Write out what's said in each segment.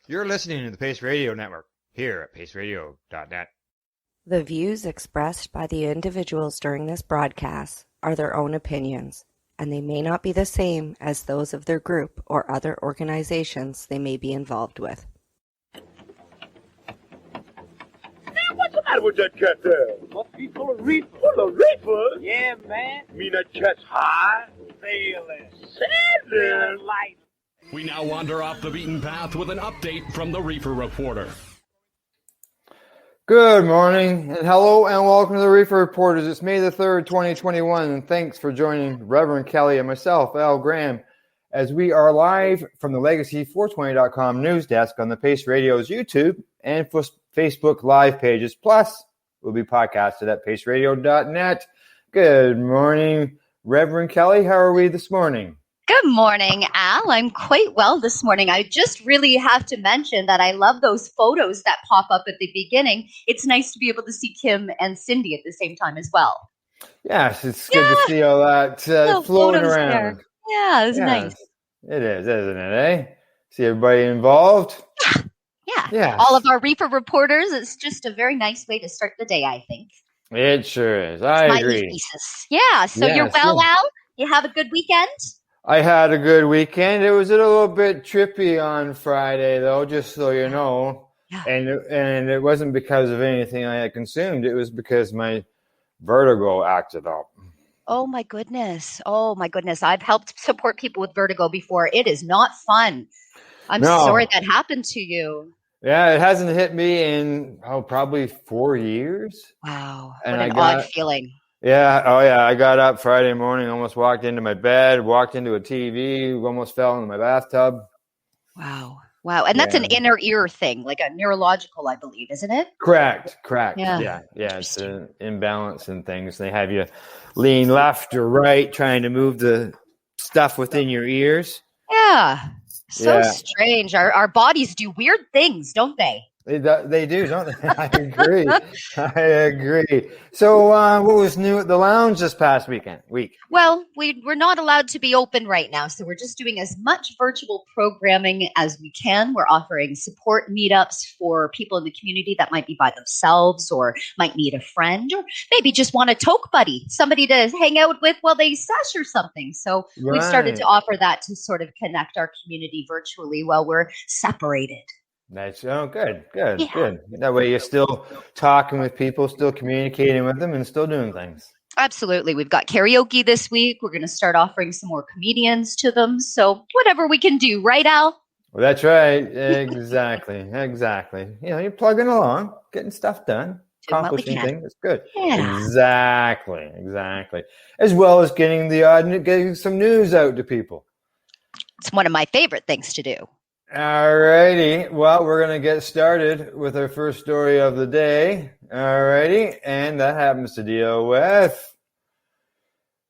You're listening to the Pace Radio Network here at paceradio.net. The views expressed by the individuals during this broadcast are their own opinions, and they may not be the same as those of their group or other organizations they may be involved with. What's the matter with that cat there? Must be full of reefers. Full of reefers? Yeah, man. Mean that cat's high? Sailing. Sailing? Light. We now wander off the beaten path with an update from the Reefer Reporter. Good morning, and hello, and welcome to the Reefer Reporters. It's May the 3rd, 2021, and thanks for joining Reverend Kelly and myself, Al Graham, as we are live from the Legacy420.com news desk on the Pace Radio's YouTube and Facebook Live pages. Plus, we'll be podcasted at paceradio.net. Good morning, Reverend Kelly. How are we this morning? Good morning, Al. I'm quite well this morning. I just really have to mention that I love those photos that pop up at the beginning. It's nice to be able to see Kim and Cindy at the same time as well. Yes, it's good to see all that floating around. There. Yeah, it's nice. It is, isn't it, eh? See everybody involved? Yeah. All of our Reefer reporters. It's just a very nice way to start the day, I think. It sure is. I agree. Faces. Yeah, so you're well, Al? You have a good weekend? I had a good weekend. It was a little bit trippy on Friday, though, just so you know. Yeah. And it wasn't because of anything I had consumed. It was because my vertigo acted up. Oh, my goodness. I've helped support people with vertigo before. It is not fun. I'm sorry that happened to you. Yeah, it hasn't hit me in, probably 4 years. Wow. What an odd feeling. Yeah. Oh, yeah. I got up Friday morning, almost walked into my bed, walked into a TV, almost fell into my bathtub. Wow. And that's an inner ear thing, like a neurological, I believe, isn't it? Correct. Yeah. It's an imbalance in things. They have you lean left or right, trying to move the stuff within your ears. Yeah. So strange. Our bodies do weird things, don't they? They do, don't they? I agree. So what was new at the lounge this past week? Well, we're not allowed to be open right now, so we're just doing as much virtual programming as we can. We're offering support meetups for people in the community that might be by themselves or might need a friend or maybe just want a toke buddy, somebody to hang out with while they sesh or something. So we've started to offer that to sort of connect our community virtually while we're separated. That's good. That way you're still talking with people, still communicating with them, and still doing things. Absolutely. We've got karaoke this week. We're going to start offering some more comedians to them. So whatever we can do, right, Al? Well, that's right. Exactly. You know, you're plugging along, getting stuff done, accomplishing things. It's good. Yeah. Exactly. As well as getting some news out to people. It's one of my favorite things to do. All righty. Well, we're going to get started with our first story of the day. All righty. And that happens to deal with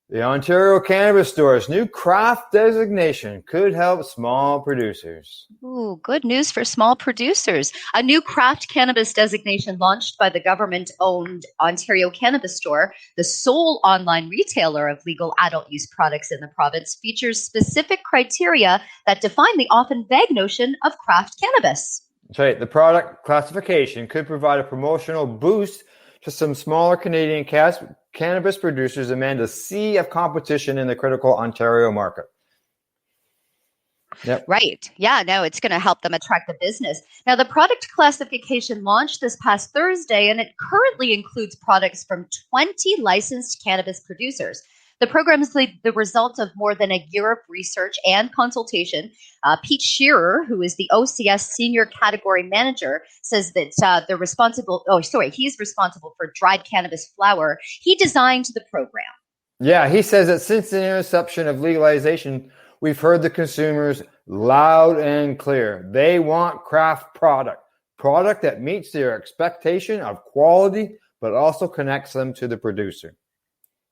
the Ontario Cannabis Store's new craft designation could help small producers. Ooh, good news for small producers. A new craft cannabis designation launched by the government-owned Ontario Cannabis Store, the sole online retailer of legal adult use products in the province, features specific criteria that define the often vague notion of craft cannabis. That's right. The product classification could provide a promotional boost to some smaller Canadian cannabis producers amid a sea of competition in the critical Ontario market. Yep. Right. Yeah, no, it's going to help them attract the business. Now, the product classification launched this past Thursday, and it currently includes products from 20 licensed cannabis producers. The program is the result of more than a year of research and consultation. Pete Shearer, who is the OCS Senior Category Manager, says that he's responsible for dried cannabis flower. He designed the program. Yeah, he says that since the inception of legalization, we've heard the consumers loud and clear. They want craft product that meets their expectation of quality, but also connects them to the producer.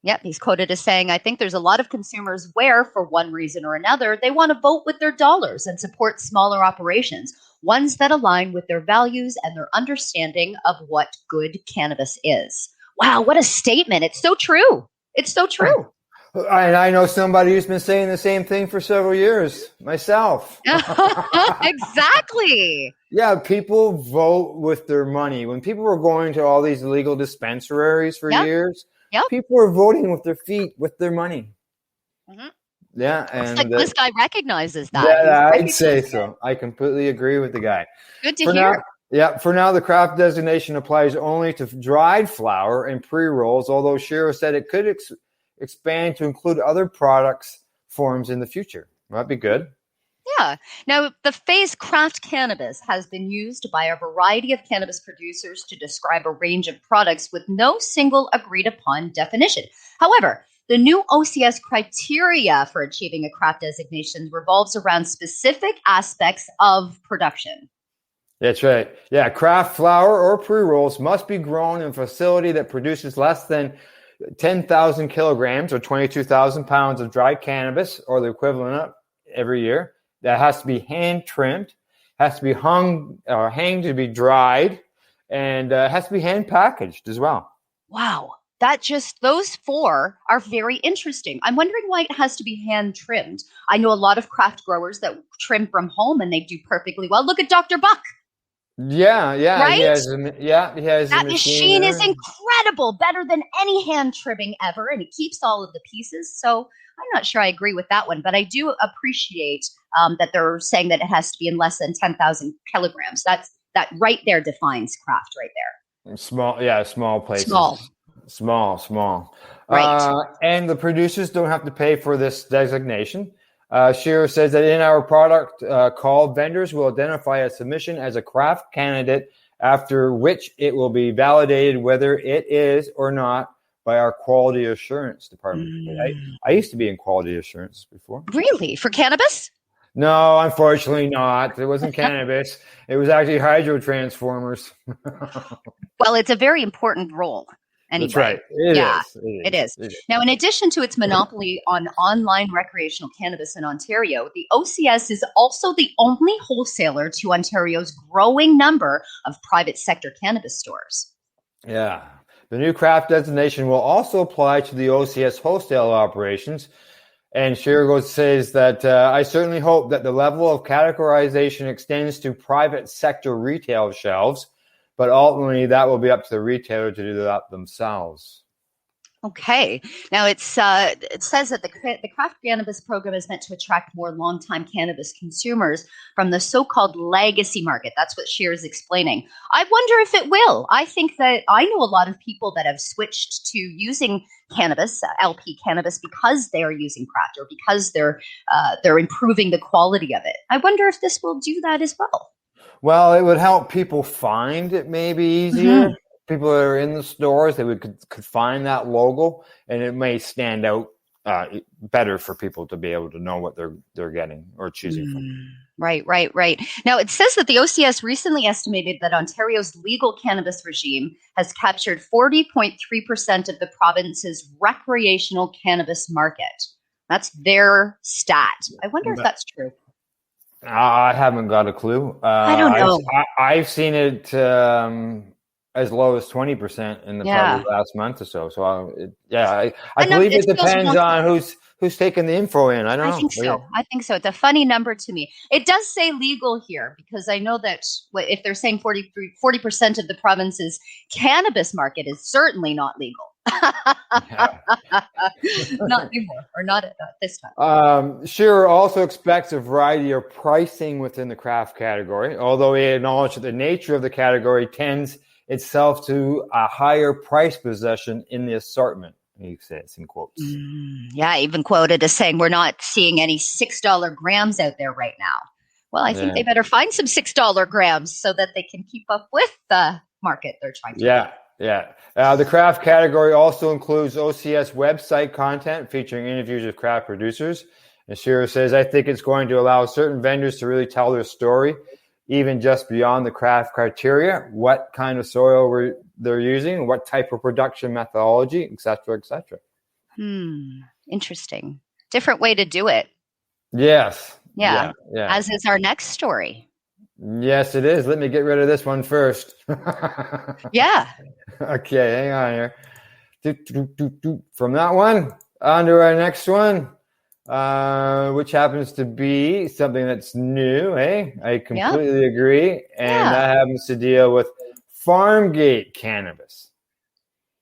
Yep, he's quoted as saying, I think there's a lot of consumers where, for one reason or another, they want to vote with their dollars and support smaller operations, ones that align with their values and their understanding of what good cannabis is. Wow, what a statement. It's so true. And I know somebody who's been saying the same thing for several years, myself. Exactly. Yeah, people vote with their money. When people were going to all these legal dispensaries for years, people were voting with their feet, with their money. Mm-hmm. Yeah, It's and like this guy recognizes that. Yeah, I'd say so. I completely agree with the guy. Good to hear. For now, the craft designation applies only to dried flower and pre-rolls, although Shiro said it could expand to include other products forms in the future. That'd be good. Yeah. Now, the phrase craft cannabis has been used by a variety of cannabis producers to describe a range of products with no single agreed upon definition. However, the new OCS criteria for achieving a craft designation revolves around specific aspects of production. That's right. Yeah, craft flower or pre-rolls must be grown in a facility that produces less than 10,000 kilograms or 22,000 pounds of dried cannabis or the equivalent of every year. That has to be hand trimmed, has to be hung or hanged to be dried, and has to be hand packaged as well. Wow. Those four are very interesting. I'm wondering why it has to be hand trimmed. I know a lot of craft growers that trim from home and they do perfectly well. Look at Dr. Buck. Yeah. Right? He has that machine is incredible, better than any hand trimming ever, and it keeps all of the pieces. So I'm not sure I agree with that one, but I do appreciate that they're saying that it has to be in less than 10,000 kilograms. That right there defines craft right there. Small places. Small. Right. And the producers don't have to pay for this designation. Shiro says that in our product call, vendors will identify a submission as a craft candidate, after which it will be validated whether it is or not by our quality assurance department. I used to be in quality assurance before. Really? For cannabis? No, unfortunately not. It wasn't cannabis. It was actually hydro transformers. Well, it's a very important role. Anyway. That's right. It is. Now, in addition to its monopoly on online recreational cannabis in Ontario, the OCS is also the only wholesaler to Ontario's growing number of private sector cannabis stores. Yeah. The new craft designation will also apply to the OCS wholesale operations. And Shiro says that I certainly hope that the level of categorization extends to private sector retail shelves, but ultimately that will be up to the retailer to do that themselves. Okay. Now, it says that the craft cannabis program is meant to attract more longtime cannabis consumers from the so-called legacy market. That's what Shear is explaining. I wonder if it will. I think that I know a lot of people that have switched to using cannabis, LP cannabis, because they are using craft or because they're improving the quality of it. I wonder if this will do that as well. Well, it would help people find it maybe easier. Mm-hmm. People that are in the stores, they could find that logo, and it may stand out better for people to be able to know what they're getting or choosing from. Right. Now, it says that the OCS recently estimated that Ontario's legal cannabis regime has captured 40.3% of the province's recreational cannabis market. That's their stat. I wonder if that's true. I haven't got a clue. I don't know. I've seen it as low as 20% in the probably last month or so. So I believe it depends on who's taking the info in. I don't know. I think so. It's a funny number to me. It does say legal here because I know that if they're saying 40% of the province's cannabis market is certainly not legal. Not anymore, or not at this time. Shearer also expects a variety of pricing within the craft category, although he acknowledged that the nature of the category tends itself to a higher price possession in the assortment, he says in quotes. Even quoted as saying, we're not seeing any $6 grams out there right now. Well, I think they better find some $6 grams so that they can keep up with the market they're trying to The craft category also includes OCS website content featuring interviews with craft producers. And Shiro says, I think it's going to allow certain vendors to really tell their story, even just beyond the craft criteria, what kind of soil they're using, what type of production methodology, et cetera, et cetera. Interesting. Different way to do it. Yes. Yeah. As is our next story. Yes, it is. Let me get rid of this one first. Yeah. Okay, hang on here. From that one, On to our next one, which happens to be something that's new, eh? I completely agree. And that happens to deal with farm gate cannabis.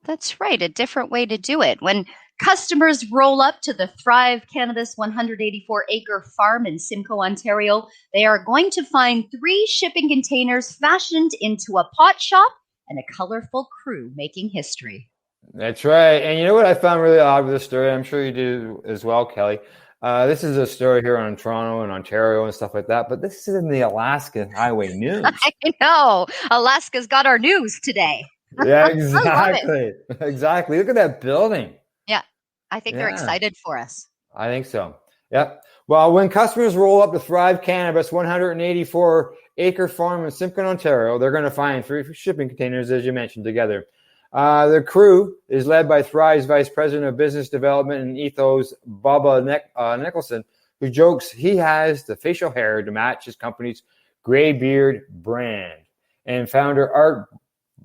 That's right. A different way to do it. When customers roll up to the Thrive Cannabis 184-acre farm in Simcoe, Ontario, they are going to find 3 shipping containers fashioned into a pot shop and a colorful crew making history. That's right. And you know what I found really odd with this story? I'm sure you do as well, Kelly. This is a story here on Toronto and Ontario and stuff like that, but this is in the Alaska Highway News. I know. Alaska's got our news today. Yeah, exactly. Exactly. Look at that building. Yeah. I think they're excited for us. I think so. Yep. Well, when customers roll up to Thrive Cannabis 184-acre farm in Simcoe, Ontario, they're going to find 3 shipping containers, as you mentioned, together. The crew is led by Thrive's Vice President of Business Development and Ethos, Bubba Nicholson, who jokes he has the facial hair to match his company's Greybeard brand. And founder Art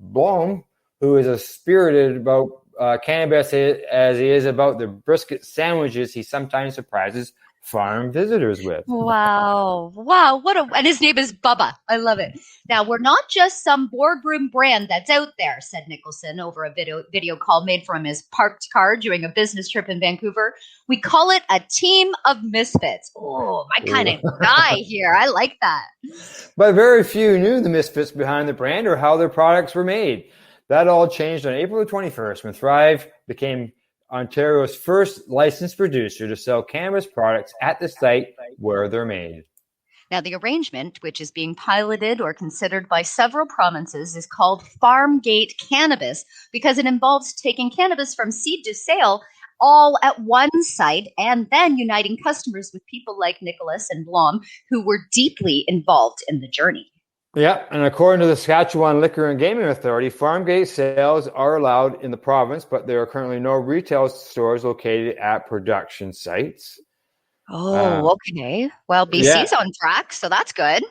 Blom, who is as spirited about cannabis as he is about the brisket sandwiches he sometimes surprises farm visitors with. Wow. And his name is Bubba. I love it. Now, we're not just some boardroom brand that's out there, said Nicholson over a video call made from his parked car during a business trip in Vancouver. We call it a team of misfits. Oh, my kind of guy here. I like that. But very few knew the misfits behind the brand or how their products were made. That all changed on April the 21st when Thrive became Ontario's first licensed producer to sell cannabis products at the site where they're made. Now, the arrangement, which is being piloted or considered by several provinces, is called Farm Gate Cannabis because it involves taking cannabis from seed to sale all at one site and then uniting customers with people like Nicholas and Blom, who were deeply involved in the journey. Yeah, and according to the Saskatchewan Liquor and Gaming Authority, farm gate sales are allowed in the province, but there are currently no retail stores located at production sites. Oh, okay. Well, BC's on track, so that's good.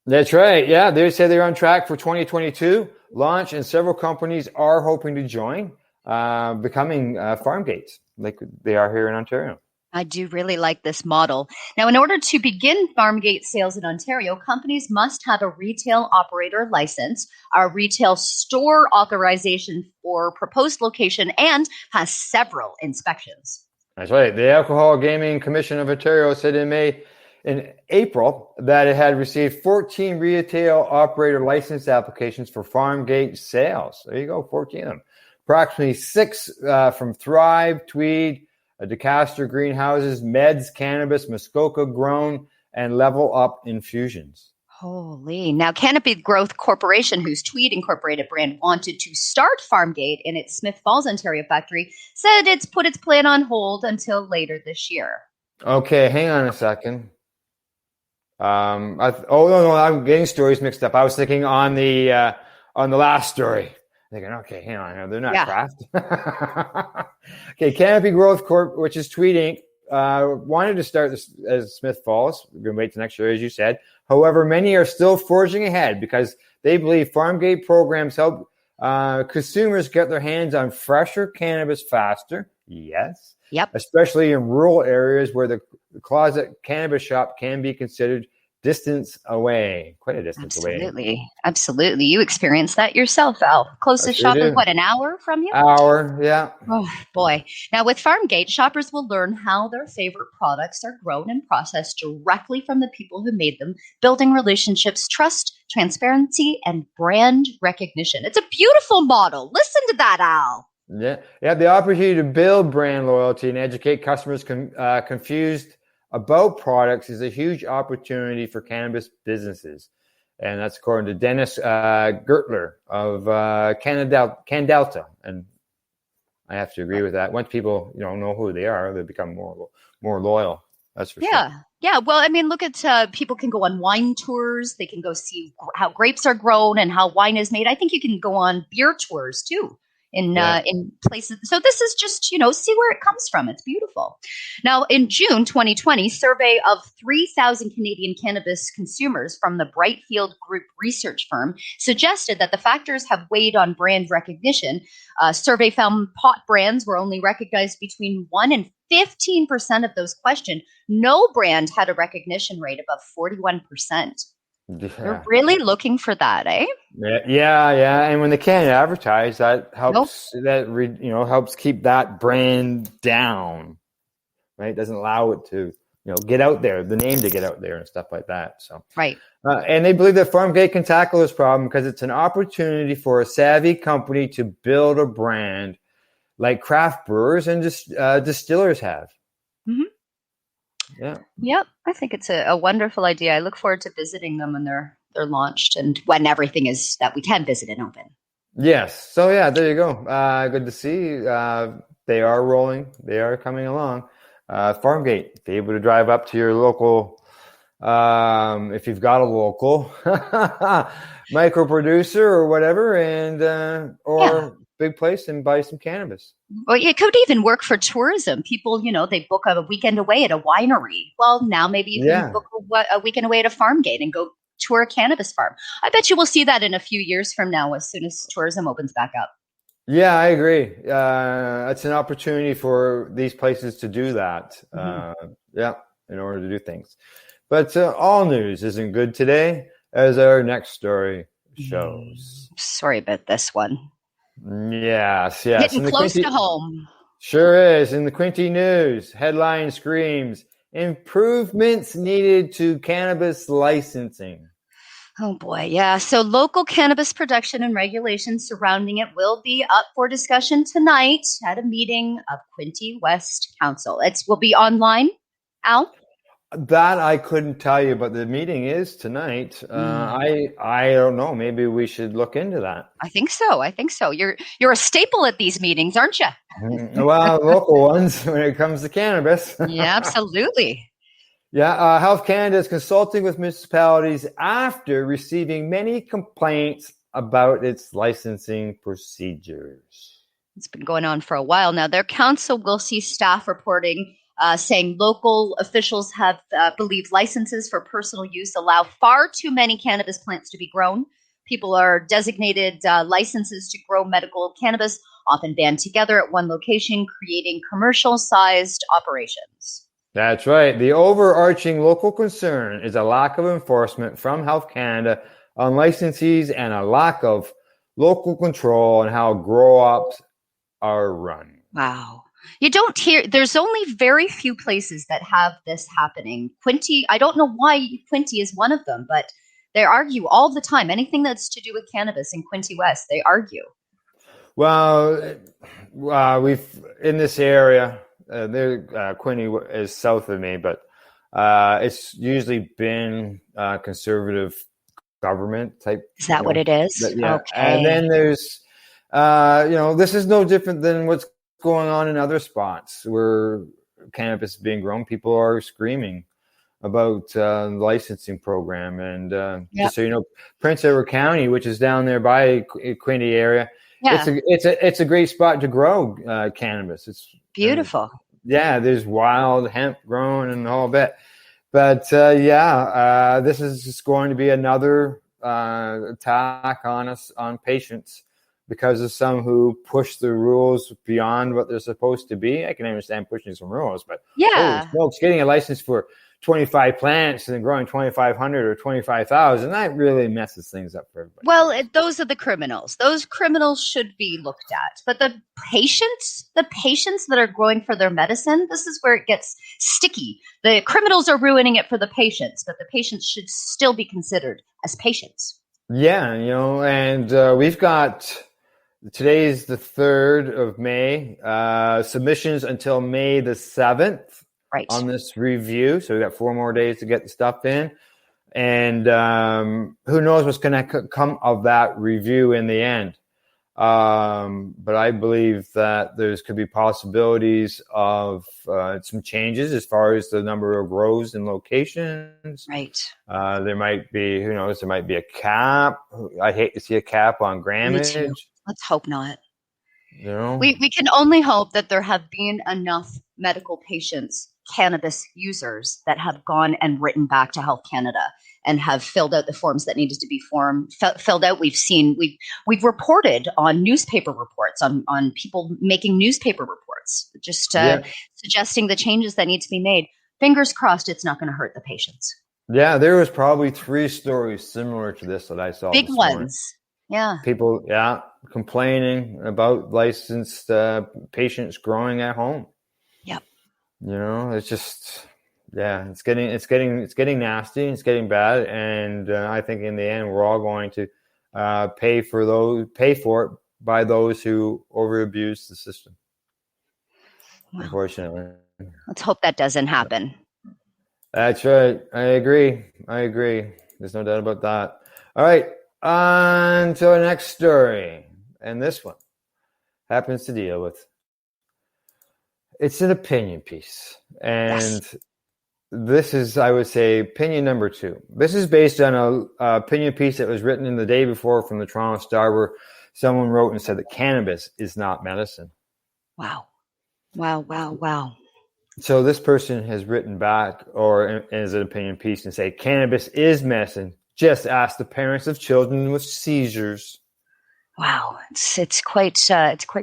That's right. Yeah, they say they're on track for 2022 launch, and several companies are hoping to join, becoming farm gates like they are here in Ontario. I do really like this model. Now, in order to begin farm gate sales in Ontario, companies must have a retail operator license, a retail store authorization for proposed location, and has several inspections. That's right. The Alcohol Gaming Commission of Ontario said in April that it had received 14 retail operator license applications for farm gate sales. There you go, 14 of them. Approximately 6 from Thrive, Tweed, DeCaster Greenhouses, Meds Cannabis, Muskoka Grown, and Level Up Infusions. Holy. Now, Canopy Growth Corporation, whose Tweed Incorporated brand wanted to start Farmgate in its Smith Falls, Ontario factory, said it's put its plan on hold until later this year. Okay, hang on a second. No, I'm getting stories mixed up. I was thinking on the last story. Thinking, okay, hang on, they're not craft. Okay, Canopy Growth Corp, which is Tweed Inc., wanted to start this as Smith Falls. We're going to wait till next year, as you said. However, many are still forging ahead because they believe farm gate programs help consumers get their hands on fresher cannabis faster. Yes. Yep. Especially in rural areas where the closet cannabis shop can be considered distance away. Quite a distance away. Absolutely. You experienced that yourself, Al. Closest shop is an hour from you? Hour, yeah. Oh, boy. Now, with Farmgate, shoppers will learn how their favorite products are grown and processed directly from the people who made them, building relationships, trust, transparency, and brand recognition. It's a beautiful model. Listen to that, Al. Yeah. The opportunity to build brand loyalty and educate customers confused about products is a huge opportunity for cannabis businesses. And that's according to Dennis Gertler of Candelta. And I have to agree with that. Once people know who they are, they become more loyal. That's for sure. Yeah. Well, I mean, look at people can go on wine tours. They can go see how grapes are grown and how wine is made. I think you can go on beer tours too. in places. So this is just, see where it comes from. It's beautiful. Now, in June 2020, survey of 3,000 Canadian cannabis consumers from the Brightfield Group research firm suggested that the factors have weighed on brand recognition. Survey found pot brands were only recognized between 1 and 15% of those questioned. No brand had a recognition rate above 41%. They're really looking for that, eh? Yeah. And when they can't advertise, that helps. Helps keep that brand down, right? It doesn't allow it to, get out there, the name to get out there and stuff like that. So right. And they believe that Farmgate can tackle this problem because it's an opportunity for a savvy company to build a brand like craft brewers and distillers have. Mm-hmm. Yeah. Yep. I think it's a wonderful idea. I look forward to visiting them when they're launched and when everything is that we can visit and open. Yes. So yeah, there you go. Good to see. They are rolling. They are coming along. Farmgate, be able to drive up to your local, if you've got a local micro producer or whatever, and big place and buy some cannabis. Well, it could even work for tourism. People, they book a weekend away at a winery. Well, now maybe you can book a weekend away at a farm gate and go tour a cannabis farm. I bet you will see that in a few years from now as soon as tourism opens back up. Yeah, I agree. It's an opportunity for these places to do that. In order to do things. But all news isn't good today, as our next story shows. Sorry about this one. Yes. Hitting close to home. Sure is. In the Quinte News, headline screams, improvements needed to cannabis licensing. Oh boy, yeah. So local cannabis production and regulations surrounding it will be up for discussion tonight at a meeting of Quinte West Council. It will be online. Al? That I couldn't tell you, but the meeting is tonight. I don't know. Maybe we should look into that. I think so. You're a staple at these meetings, aren't you? Well, local ones when it comes to cannabis. Yeah, absolutely. Yeah, Health Canada is consulting with municipalities after receiving many complaints about its licensing procedures. It's been going on for a while now. Their council will see staff reporting saying local officials have believed licenses for personal use allow far too many cannabis plants to be grown. People are designated licenses to grow medical cannabis, often band together at one location, creating commercial-sized operations. That's right. The overarching local concern is a lack of enforcement from Health Canada on licensees and a lack of local control on how grow-ops are run. Wow. You don't hear, there's only very few places that have this happening. Quinte, I don't know why Quinte is one of them, but they argue all the time. Anything that's to do with cannabis in Quinte West, they argue. Well, we've, in this area, Quinte is south of me, but it's usually been conservative government type. Is that what it is? Yeah. Okay. And then there's, this is no different than what's going on in other spots where cannabis is being grown. People are screaming about the licensing program. And just so you know, Prince Edward County, which is down there by Quinte area, it's a great spot to grow cannabis. It's beautiful. There's wild hemp grown and the whole bit. But this is just going to be another attack on us, on patients, because of some who push the rules beyond what they're supposed to be. I can understand pushing some rules, but folks, getting a license for 25 plants and then growing 2,500 or 25,000, that really messes things up for everybody. Well, those are the criminals. Those criminals should be looked at. But the patients that are growing for their medicine, this is where it gets sticky. The criminals are ruining it for the patients, but the patients should still be considered as patients. Yeah, and we've got... Today's the 3rd of May. Submissions until May the 7th on this review. So we got 4 more days to get the stuff in. And who knows what's going to come of that review in the end. But I believe that could be possibilities of some changes as far as the number of grows and locations. Right. There might be, who knows, there might be a cap. I'd hate to see a cap on grammage. Let's hope not. You know, We can only hope that there have been enough medical patients, cannabis users, that have gone and written back to Health Canada and have filled out the forms that needed to be filled out. We've reported on newspaper reports on people making newspaper reports, just suggesting the changes that need to be made. Fingers crossed, it's not going to hurt the patients. Yeah, there was probably 3 stories similar to this that I saw. Big this morning. ones. Yeah. People, complaining about licensed patients growing at home. Yep. You know, it's just, it's getting nasty. It's getting bad, and I think in the end we're all going to pay for it by those who over abuse the system. Well, unfortunately, let's hope that doesn't happen. That's right. I agree. There's no doubt about that. All right. On to our next story. And this one happens to deal with, it's an opinion piece. And this is, I would say, opinion number 2. This is based on an opinion piece that was written in the day before from the Toronto Star, where someone wrote and said that cannabis is not medicine. Wow. So this person has written back, or as an opinion piece, and say cannabis is medicine. Just ask the parents of children with seizures. Wow, it's quite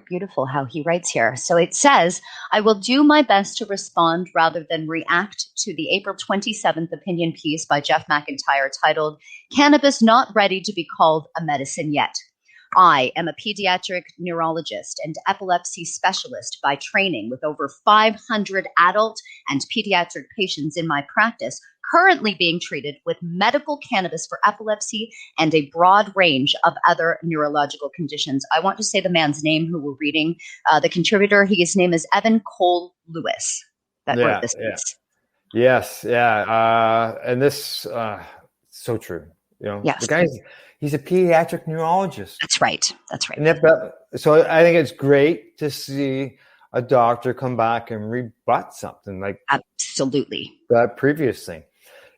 beautiful how he writes here. So it says, I will do my best to respond rather than react to the April 27th opinion piece by Jeff McIntyre titled, Cannabis Not Ready to be Called a Medicine Yet. I am a pediatric neurologist and epilepsy specialist by training with over 500 adult and pediatric patients in my practice, currently being treated with medical cannabis for epilepsy and a broad range of other neurological conditions. I want to say the man's name who we're reading, the contributor. His name is Evan Cole Lewis that wrote this piece. Yes, and this so true. You know, yes. The guy's he's a pediatric neurologist. That's right. So I think it's great to see a doctor come back and rebut something like absolutely that previous thing.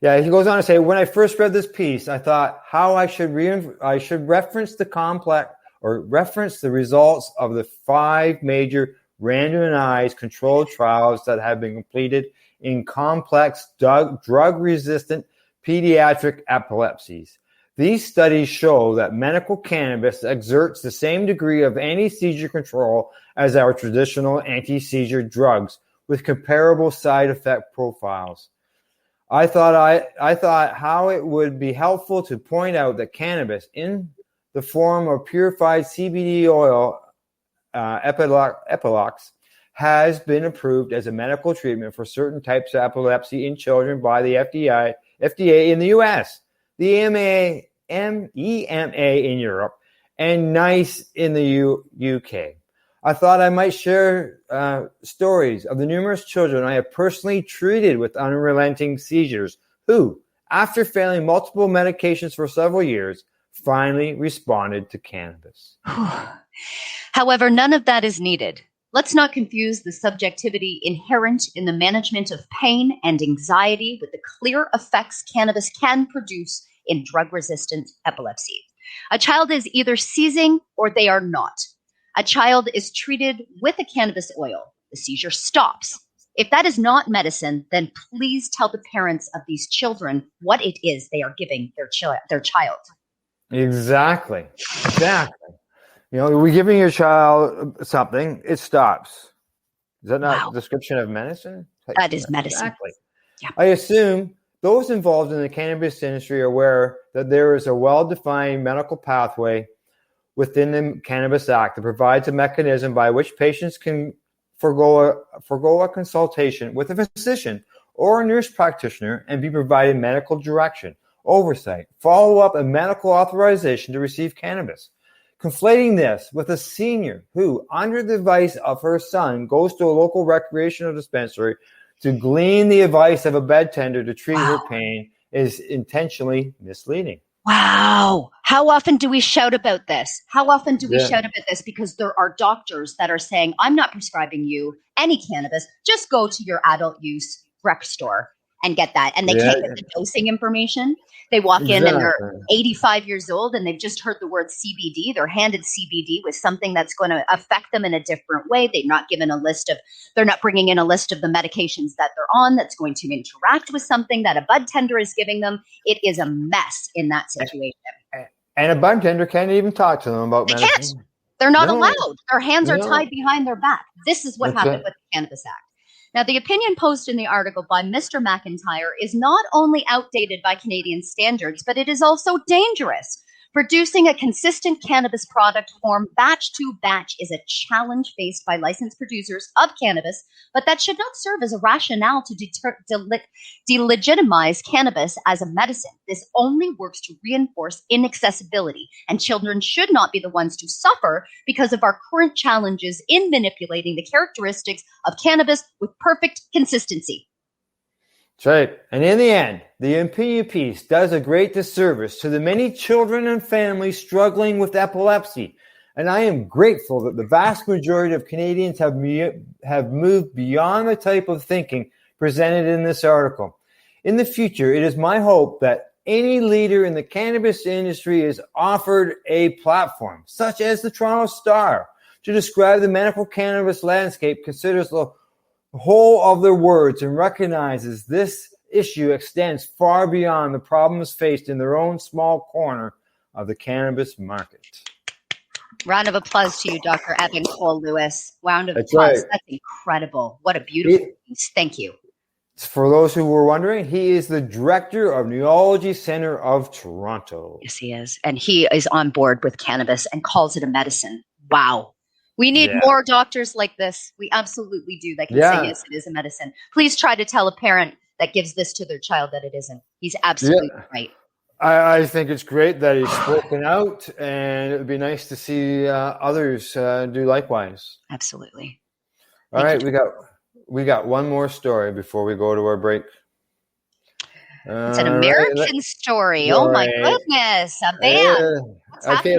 Yeah, he goes on to say, when I first read this piece, I thought how I should reference the results of the 5 major randomized controlled trials that have been completed in complex drug-resistant pediatric epilepsies. These studies show that medical cannabis exerts the same degree of anti-seizure control as our traditional anti-seizure drugs, with comparable side effect profiles. I thought how it would be helpful to point out that cannabis, in the form of purified CBD oil, Epilox, has been approved as a medical treatment for certain types of epilepsy in children by the FDA in the U.S., the EMA in Europe, and NICE in the UK. I thought I might share stories of the numerous children I have personally treated with unrelenting seizures who, after failing multiple medications for several years, finally responded to cannabis. However, none of that is needed. Let's not confuse the subjectivity inherent in the management of pain and anxiety with the clear effects cannabis can produce in drug-resistant epilepsy. A child is either seizing or they are not. A child is treated with a cannabis oil. The seizure stops. If that is not medicine, then please tell the parents of these children what it is they are giving their child. Exactly. You know, we're giving your child something, it stops. Is that not a description of medicine? That is medicine. Exactly. Yeah. I assume those involved in the cannabis industry are aware that there is a well-defined medical pathway within the Cannabis Act that provides a mechanism by which patients can forego a consultation with a physician or a nurse practitioner and be provided medical direction, oversight, follow-up, and medical authorization to receive cannabis. Conflating this with a senior who, under the advice of her son, goes to a local recreational dispensary to glean the advice of a bed tender to treat her pain is intentionally misleading. Wow. How often do we shout about this? Because there are doctors that are saying, I'm not prescribing you any cannabis. Just go to your adult use rec store. and get that. And they can't get the dosing information. They walk in and they're 85 years old and they've just heard the word CBD. They're handed CBD with something that's going to affect them in a different way. They're not bringing in a list of the medications that they're on that's going to interact with something that a bud tender is giving them. It is a mess in that situation. And a bud tender can't even talk to them about medicine. They can't. They're not allowed. Their hands are tied behind their back. This is what happened with the Cannabis Act. Now, the opinion posted in the article by Mr. McIntyre is not only outdated by Canadian standards, but it is also dangerous. Producing a consistent cannabis product form batch to batch is a challenge faced by licensed producers of cannabis, but that should not serve as a rationale to delegitimize cannabis as a medicine. This only works to reinforce inaccessibility, and children should not be the ones to suffer because of our current challenges in manipulating the characteristics of cannabis with perfect consistency. That's right. And in the end, the opinion piece does a great disservice to the many children and families struggling with epilepsy. And I am grateful that the vast majority of Canadians have moved beyond the type of thinking presented in this article. In the future, it is my hope that any leader in the cannabis industry is offered a platform, such as the Toronto Star, to describe the medical cannabis landscape, considers the whole of their words, and recognizes this issue extends far beyond the problems faced in their own small corner of the cannabis market. Round of applause to you, Dr. Evan Cole-Lewis. Round of That's applause. right. That's incredible. What a beautiful piece. Thank you. For those who were wondering, he is the director of Neurology Center of Toronto. Yes, he is. And he is on board with cannabis and calls it a medicine. Wow. We need more doctors like this. We absolutely do. That can say, yes, it is a medicine. Please try to tell a parent that gives this to their child that it isn't. He's absolutely right. I think it's great that he's spoken out, and it would be nice to see others do likewise. Absolutely. All right, we got one more story before we go to our break. It's an American story. Oh my goodness, a ban. Okay,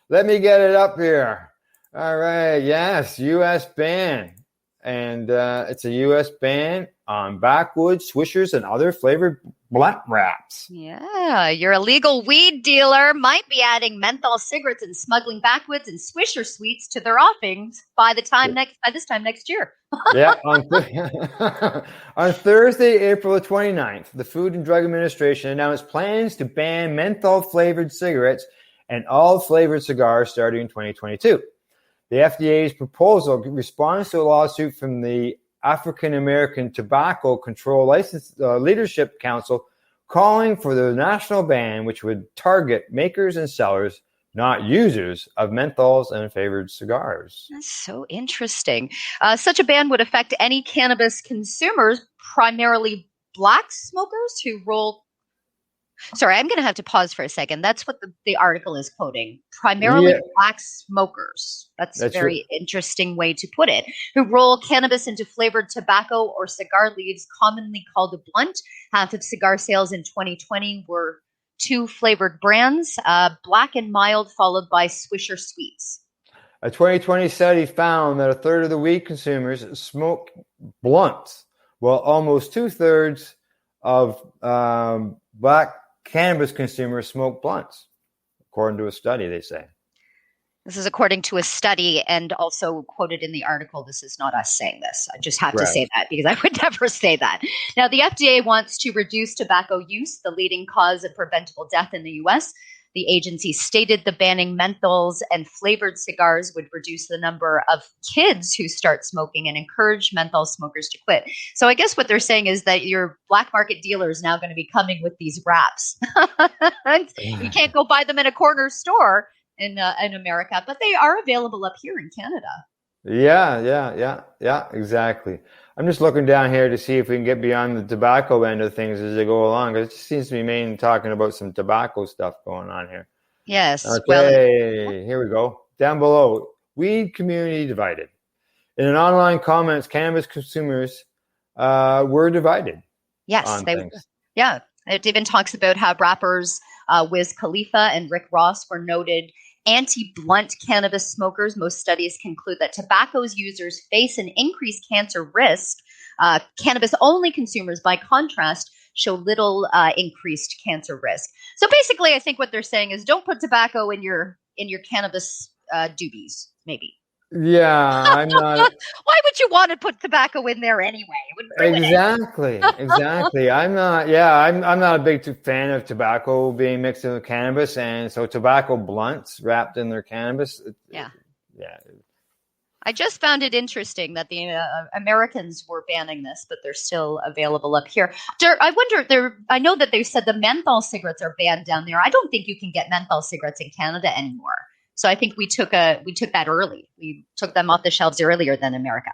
let me get it up here. All right, yes, U.S. ban. And it's a U.S. ban on Backwoods, Swishers, and other flavored blunt wraps. Yeah, your illegal weed dealer might be adding menthol cigarettes and smuggling Backwoods and Swisher sweets to their offerings by this time next year. On Thursday, April 29th, the Food and Drug Administration announced plans to ban menthol-flavored cigarettes and all flavored cigars starting in 2022. The FDA's proposal responds to a lawsuit from the African American Tobacco Control License Leadership Council calling for the national ban, which would target makers and sellers, not users, of menthols and flavored cigars. That's so interesting. Such a ban would affect any cannabis consumers, primarily black smokers who roll. Sorry, I'm going to have to pause for a second. That's what the article is quoting. Primarily black smokers. That's a very interesting way to put it. Who roll cannabis into flavored tobacco or cigar leaves, commonly called a blunt. Half of cigar sales in 2020 were 2 flavored brands, Black and Mild, followed by Swisher Sweets. A 2020 study found that a third of the weed consumers smoke blunts, while almost 2/3 of black cannabis consumers smoke blunts, according to a study, they say. This is according to a study and also quoted in the article. This is not us saying this. I just have to say that because I would never say that. Now, the FDA wants to reduce tobacco use, the leading cause of preventable death in the U.S. The agency stated the banning menthols and flavored cigars would reduce the number of kids who start smoking and encourage menthol smokers to quit. So I guess what they're saying is that your black market dealer is now going to be coming with these wraps. You can't go buy them in a corner store in America, but they are available up here in Canada. Yeah, exactly. I'm just looking down here to see if we can get beyond the tobacco end of things as they go along, because it just seems to be mainly talking about some tobacco stuff going on here. Yes. Okay, here we go. Down below, weed community divided. In an online comments, cannabis consumers were divided. Yes, yeah. It even talks about how rappers Wiz Khalifa and Rick Ross were noted anti-blunt cannabis smokers. Most studies conclude that tobacco's users face an increased cancer risk Cannabis-only consumers, by contrast, show little increased cancer risk. So basically, I think what they're saying is don't put tobacco in your cannabis doobies, maybe. Yeah, I'm not. Why would you want to put tobacco in there anyway? It would ruin it. Exactly. I'm not. Yeah, I'm not a big fan of tobacco being mixed in with cannabis, and so tobacco blunts wrapped in their cannabis. Yeah. Yeah. I just found it interesting that the Americans were banning this, but they're still available up here. I wonder. I know that they said the menthol cigarettes are banned down there. I don't think you can get menthol cigarettes in Canada anymore. So I think we took that early. We took them off the shelves earlier than America.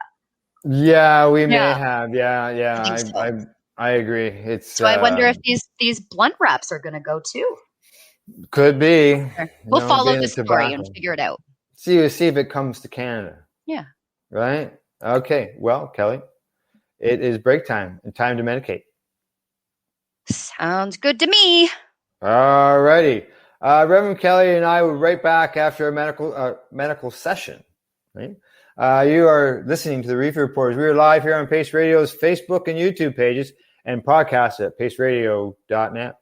Yeah, we may have. Yeah. I agree. So I wonder if these blunt wraps are going to go too. Could be. We'll follow the story and figure it out. See if it comes to Canada. Yeah. Right? Okay. Well, Kelly, it is break time and time to medicate. Sounds good to me. All righty. Reverend Kelly and I will be right back after a medical session. Right? You are listening to the Reefer Reporters. We are live here on Pace Radio's Facebook and YouTube pages and podcast at paceradio.net.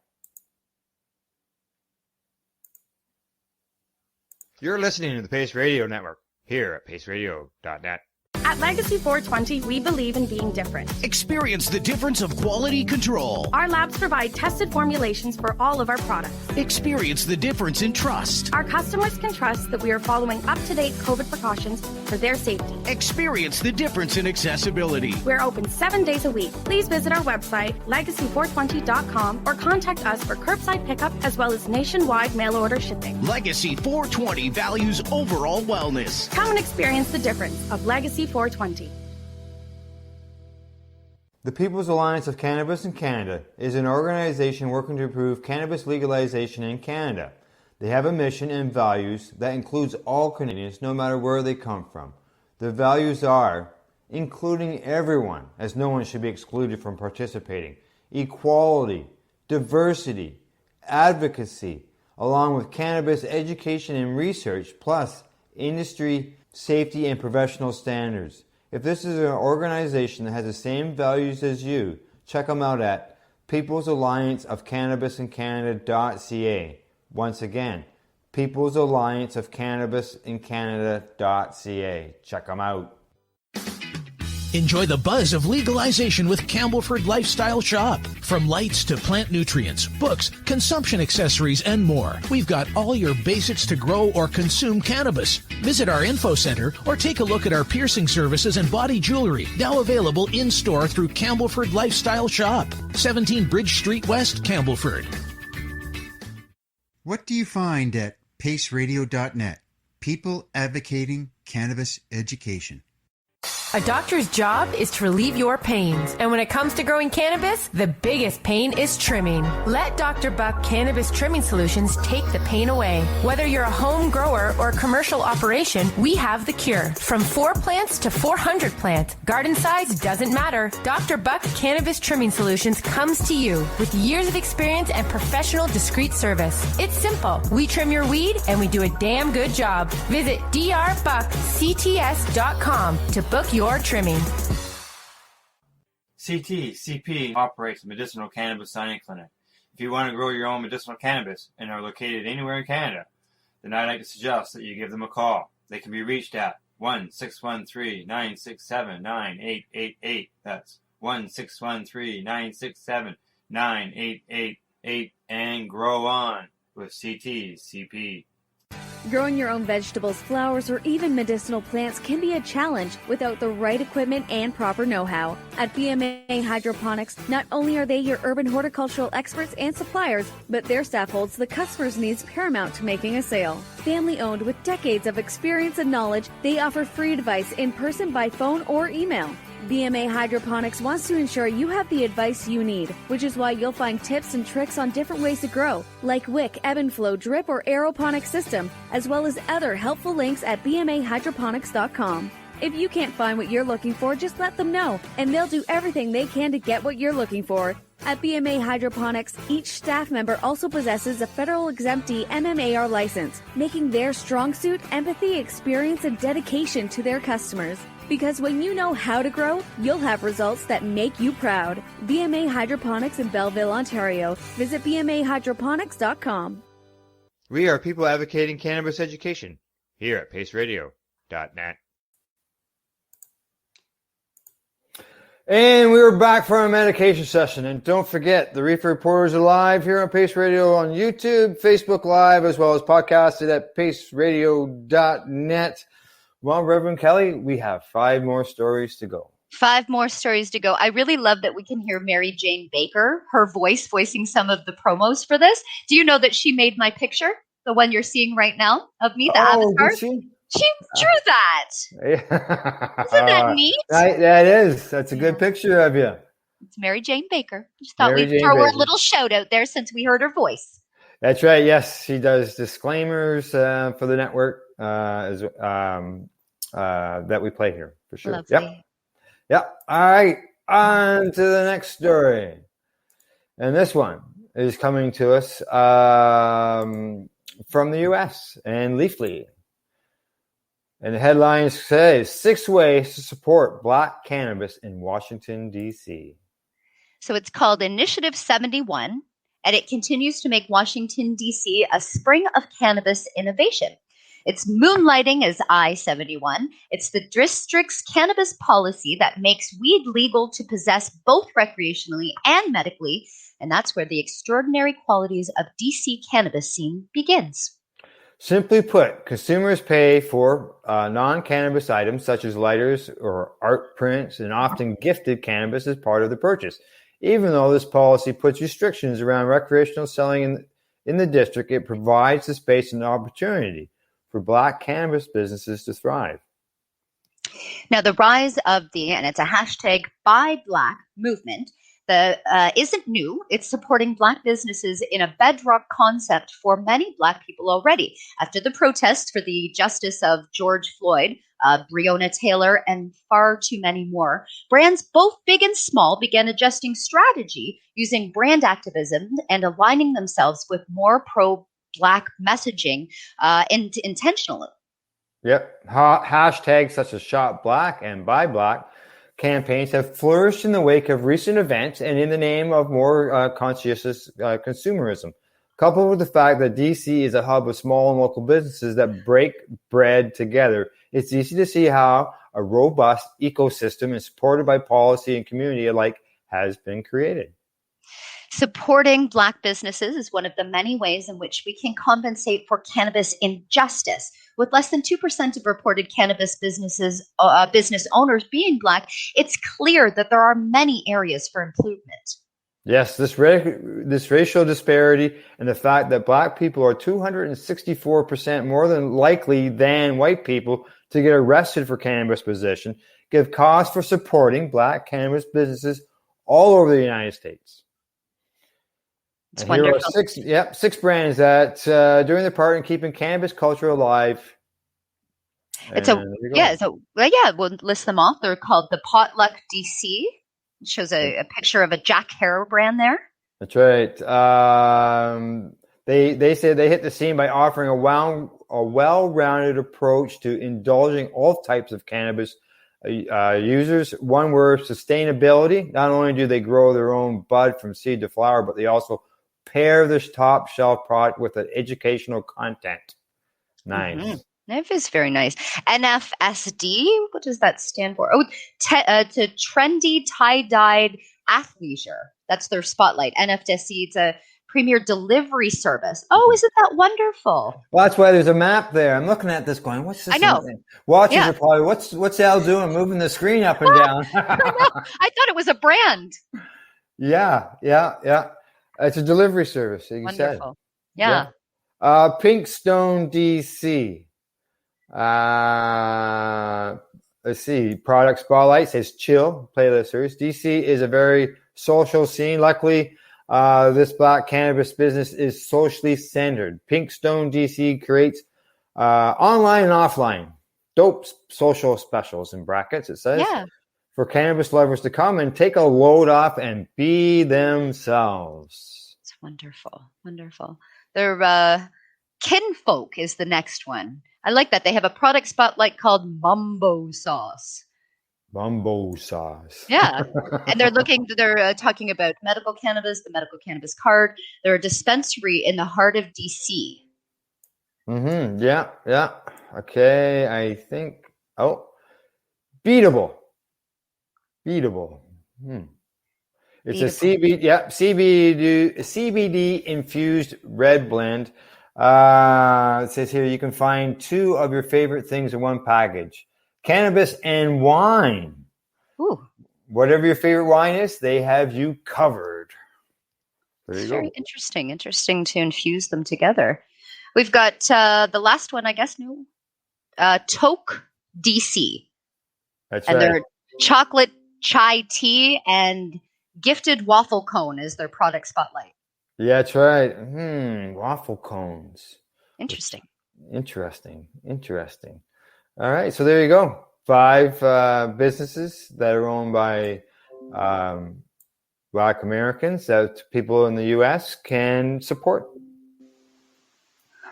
You're listening to the Pace Radio Network here at paceradio.net. At Legacy 420, we believe in being different. Experience the difference of quality control. Our labs provide tested formulations for all of our products. Experience the difference in trust. Our customers can trust that we are following up-to-date COVID precautions for their safety. Experience the difference in accessibility. We're open 7 days a week. Please visit our website, legacy420.com, or contact us for curbside pickup as well as nationwide mail order shipping. Legacy 420 values overall wellness. Come and experience the difference of Legacy 420. The People's Alliance of Cannabis in Canada is an organization working to improve cannabis legalization in Canada. They have a mission and values that includes all Canadians, no matter where they come from. The values are including everyone, as no one should be excluded from participating, equality, diversity, advocacy, along with cannabis education and research, plus industry, safety, and professional standards. If this is an organization that has the same values as you, check them out at People's Alliance of Cannabis in Canada.ca. Once again, People's Alliance of Cannabis in Canada.ca. Check them out. Enjoy the buzz of legalization with Campbellford Lifestyle Shop. From lights to plant nutrients, books, consumption accessories, and more. We've got all your basics to grow or consume cannabis. Visit our info center or take a look at our piercing services and body jewelry, now available in-store through Campbellford Lifestyle Shop. 17 Bridge Street West, Campbellford. What do you find at paceradio.net? People advocating cannabis education. A doctor's job is to relieve your pains. And when it comes to growing cannabis, the biggest pain is trimming. Let Dr. Buck Cannabis Trimming Solutions take the pain away. Whether you're a home grower or a commercial operation, we have the cure. From 4 plants to 400 plants, garden size doesn't matter. Dr. Buck Cannabis Trimming Solutions comes to you with years of experience and professional discreet service. It's simple. We trim your weed and we do a damn good job. Visit drbuckcts.com to book your trimming. CP operates a medicinal cannabis signing clinic. If you want to grow your own medicinal cannabis and are located anywhere in Canada, then I'd like to suggest that you give them a call. They can be reached at 1-613-967-9888. That's 1-613-967-9888. And grow on with CP. Growing your own vegetables, flowers, or even medicinal plants can be a challenge without the right equipment and proper know-how. At BMA Hydroponics, not only are they your urban horticultural experts and suppliers, but their staff holds the customer's needs paramount to making a sale. Family-owned with decades of experience and knowledge, they offer free advice in person, by phone, or email. BMA Hydroponics wants to ensure you have the advice you need, which is why you'll find tips and tricks on different ways to grow, like wick, ebb and flow, drip, or aeroponic system, as well as other helpful links at bmahydroponics.com. If you can't find what you're looking for, just let them know, and they'll do everything they can to get what you're looking for. At BMA Hydroponics, each staff member also possesses a federal exemptee MMAR license, making their strong suit empathy, experience, and dedication to their customers. Because when you know how to grow, you'll have results that make you proud. BMA Hydroponics in Belleville, Ontario. Visit bmahydroponics.com. We are people advocating cannabis education here at paceradio.net. And we were back for our medication session. And don't forget, the Reefer Reporters are live here on Pace Radio on YouTube, Facebook Live, as well as podcasted at paceradio.net. Well, Reverend Kelly, we have 5 more stories to go. 5 more stories to go. I really love that we can hear Mary Jane Baker, her voice voicing some of the promos for this. Do you know that she made my picture, the one you're seeing right now of me, the avatar? Did she? She drew that. Isn't that neat? That is. That's a good picture of you. It's Mary Jane Baker. Just thought Mary we'd Jane throw her a Baker. little shout out there since we heard her voice. That's right. Yes, she does disclaimers for the network that we play here for sure. Lovely. Yep. All right. On to the next story. And this one is coming to us from the U.S. and Leafly. And the headline says 6 ways to support black cannabis in Washington, D.C. So it's called Initiative 71, and it continues to make Washington, D.C. a spring of cannabis innovation. It's moonlighting as I-71. It's the district's cannabis policy that makes weed legal to possess both recreationally and medically, and that's where the extraordinary qualities of D.C. cannabis scene begins. Simply put, consumers pay for non-cannabis items such as lighters or art prints and often gifted cannabis as part of the purchase. Even though this policy puts restrictions around recreational selling in the district, it provides the space and opportunity for black cannabis businesses to thrive. Now, the rise of and it's a hashtag Buy Black movement, isn't new. It's supporting black businesses in a bedrock concept for many black people already. After the protests for the justice of George Floyd, Breonna Taylor, and far too many more, brands both big and small began adjusting strategy using brand activism and aligning themselves with more pro-black messaging intentionally. Yep. Hashtags such as Shop Black and Buy Black campaigns have flourished in the wake of recent events and in the name of more conscientious consumerism. Coupled with the fact that DC is a hub of small and local businesses that break bread together, it's easy to see how a robust ecosystem is supported by policy and community alike has been created. Supporting black businesses is one of the many ways in which we can compensate for cannabis injustice. With less than 2% of reported cannabis business owners being black, it's clear that there are many areas for improvement. Yes, this racial disparity and the fact that black people are 264% more than likely than white people to get arrested for cannabis possession give cause for supporting black cannabis businesses all over the United States. It's and wonderful. Here are 6 brands that doing their part in keeping cannabis culture alive. We'll list them off. They're called the Potluck DC. It shows a picture of a Jack Harrow brand there. That's right. They say they hit the scene by offering a well-rounded approach to indulging all types of cannabis users. One word, sustainability. Not only do they grow their own bud from seed to flower, but they also pair this top shelf product with an educational content. Nice. Mm-hmm. That is very nice. NFSD, what does that stand for? Oh, to trendy tie-dyed athleisure. That's their spotlight. NFSD, it's a premier delivery service. Oh, isn't that wonderful? Well, that's why there's a map there. I'm looking at this going, what's this? I know. Watchers are probably, what's Al doing? Moving the screen up and down. I thought it was a brand. Yeah. It's a delivery service, like you said. Wonderful. Yeah. Pink Stone DC. Let's see. Product Spotlight says chill playlist series. DC is a very social scene. Luckily, this black cannabis business is socially centered. Pink Stone DC creates online and offline dope social specials in brackets. It says for cannabis lovers to come and take a load off and be themselves. It's wonderful. Wonderful. Their Kinfolk is the next one. I like that. They have a product spotlight called Mumbo Sauce. Mumbo sauce. Yeah. And they're talking about medical cannabis, the medical cannabis card. They're a dispensary in the heart of D.C. Mm-hmm. Yeah. Okay, I think. Oh, beatable. It's a CBD infused red blend. It says here you can find 2 of your favorite things in one package: cannabis and wine. Ooh. Whatever your favorite wine is, they have you covered. There you go. Very interesting to infuse them together. We've got the last one, I guess, new. Toke DC. That's and right. Their chocolate chai tea and gifted waffle cone is their product spotlight. Yeah, that's right. Waffle cones. Interesting. All right, so there you go. 5 businesses that are owned by Black Americans that people in the U.S. can support.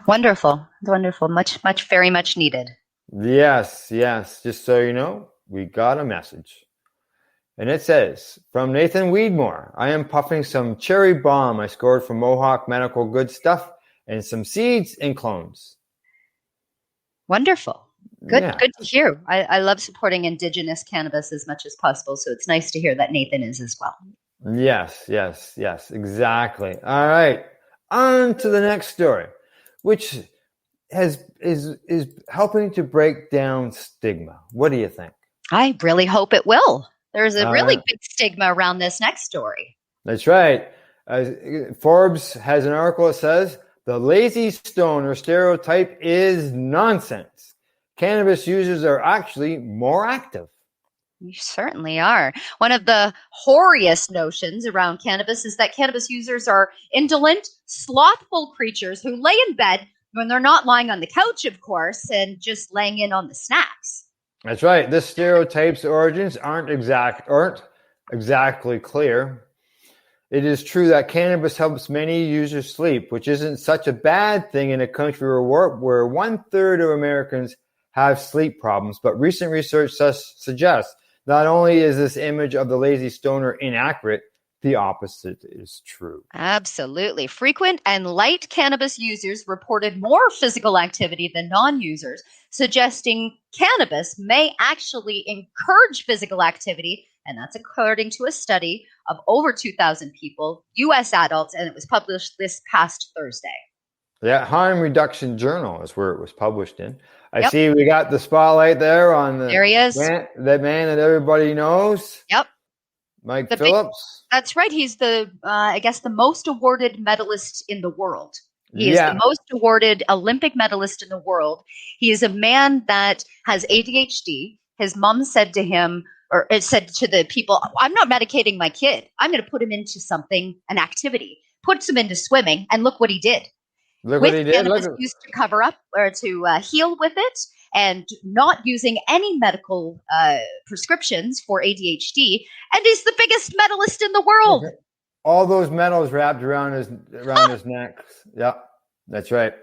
Wonderful. Very much needed. Yes. Just so you know, we got a message. And it says, from Nathan Weedmore, I am puffing some cherry bomb I scored from Mohawk Medical Good Stuff and some seeds and clones. Wonderful. Good to hear. I love supporting indigenous cannabis as much as possible, so it's nice to hear that Nathan is as well. Yes, exactly. All right, on to the next story, which is helping to break down stigma. What do you think? I really hope it will. There's a really big stigma around this next story. That's right. Forbes has an article that says the lazy stoner stereotype is nonsense. Cannabis users are actually more active. You certainly are. One of the hoariest notions around cannabis is that cannabis users are indolent, slothful creatures who lay in bed when they're not lying on the couch, of course, and just laying in on the snacks. That's right. This stereotype's origins aren't exactly clear. It is true that cannabis helps many users sleep, which isn't such a bad thing in a country where 1/3 of Americans have sleep problems. But recent research suggests not only is this image of the lazy stoner inaccurate, the opposite is true. Absolutely. Frequent and light cannabis users reported more physical activity than non-users, suggesting cannabis may actually encourage physical activity, and that's according to a study of over 2,000 people, U.S. adults, and it was published this past Thursday. Yeah, Harm Reduction Journal is where it was published in. I see we got the spotlight there on there he is. That man that everybody knows. Yep. Mike Phillips. That's right. He's the most awarded medalist in the world. He is the most awarded Olympic medalist in the world. He is a man that has ADHD. His mom said to him, or it said to the people, I'm not medicating my kid. I'm going to put him into something, an activity. Puts him into swimming, and look what he did. Look what he did. Cannabis used to cover up or to heal with it, and not using any medical prescriptions for ADHD, and he's the biggest medalist in the world. Okay. All those medals wrapped around his neck. Yeah, that's right.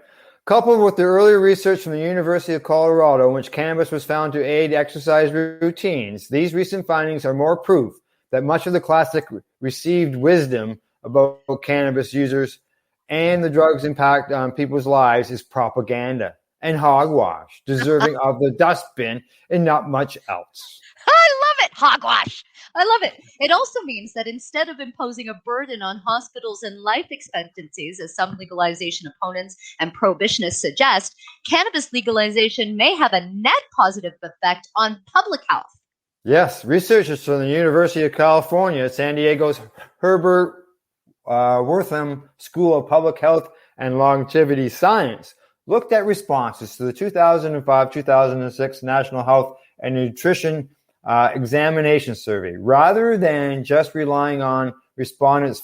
Coupled with the earlier research from the University of Colorado, in which cannabis was found to aid exercise routines, these recent findings are more proof that much of the classic received wisdom about cannabis users and the drug's impact on people's lives is propaganda and hogwash, deserving of the dustbin and not much else. I love it. Hogwash. I love it. It also means that instead of imposing a burden on hospitals and life expectancies, as some legalization opponents and prohibitionists suggest, cannabis legalization may have a net positive effect on public health. Yes, researchers from the University of California at San Diego's Herbert Wortham School of Public Health and Longevity Science looked at responses to the 2005-2006 National Health and Nutrition Examination Survey. Rather than just relying on respondents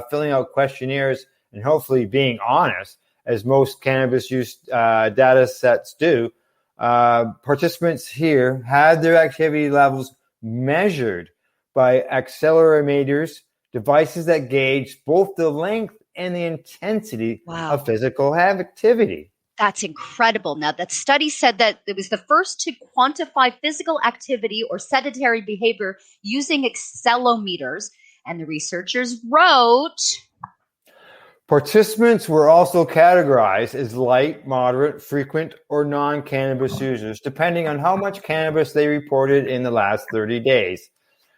filling out questionnaires and hopefully being honest, as most cannabis use data sets do, participants here had their activity levels measured by accelerometers, devices that gauge both the length and the intensity of physical activity. That's incredible. Now, that study said that it was the first to quantify physical activity or sedentary behavior using accelerometers. And the researchers wrote, participants were also categorized as light, moderate, frequent, or non-cannabis users, depending on how much cannabis they reported in the last 30 days.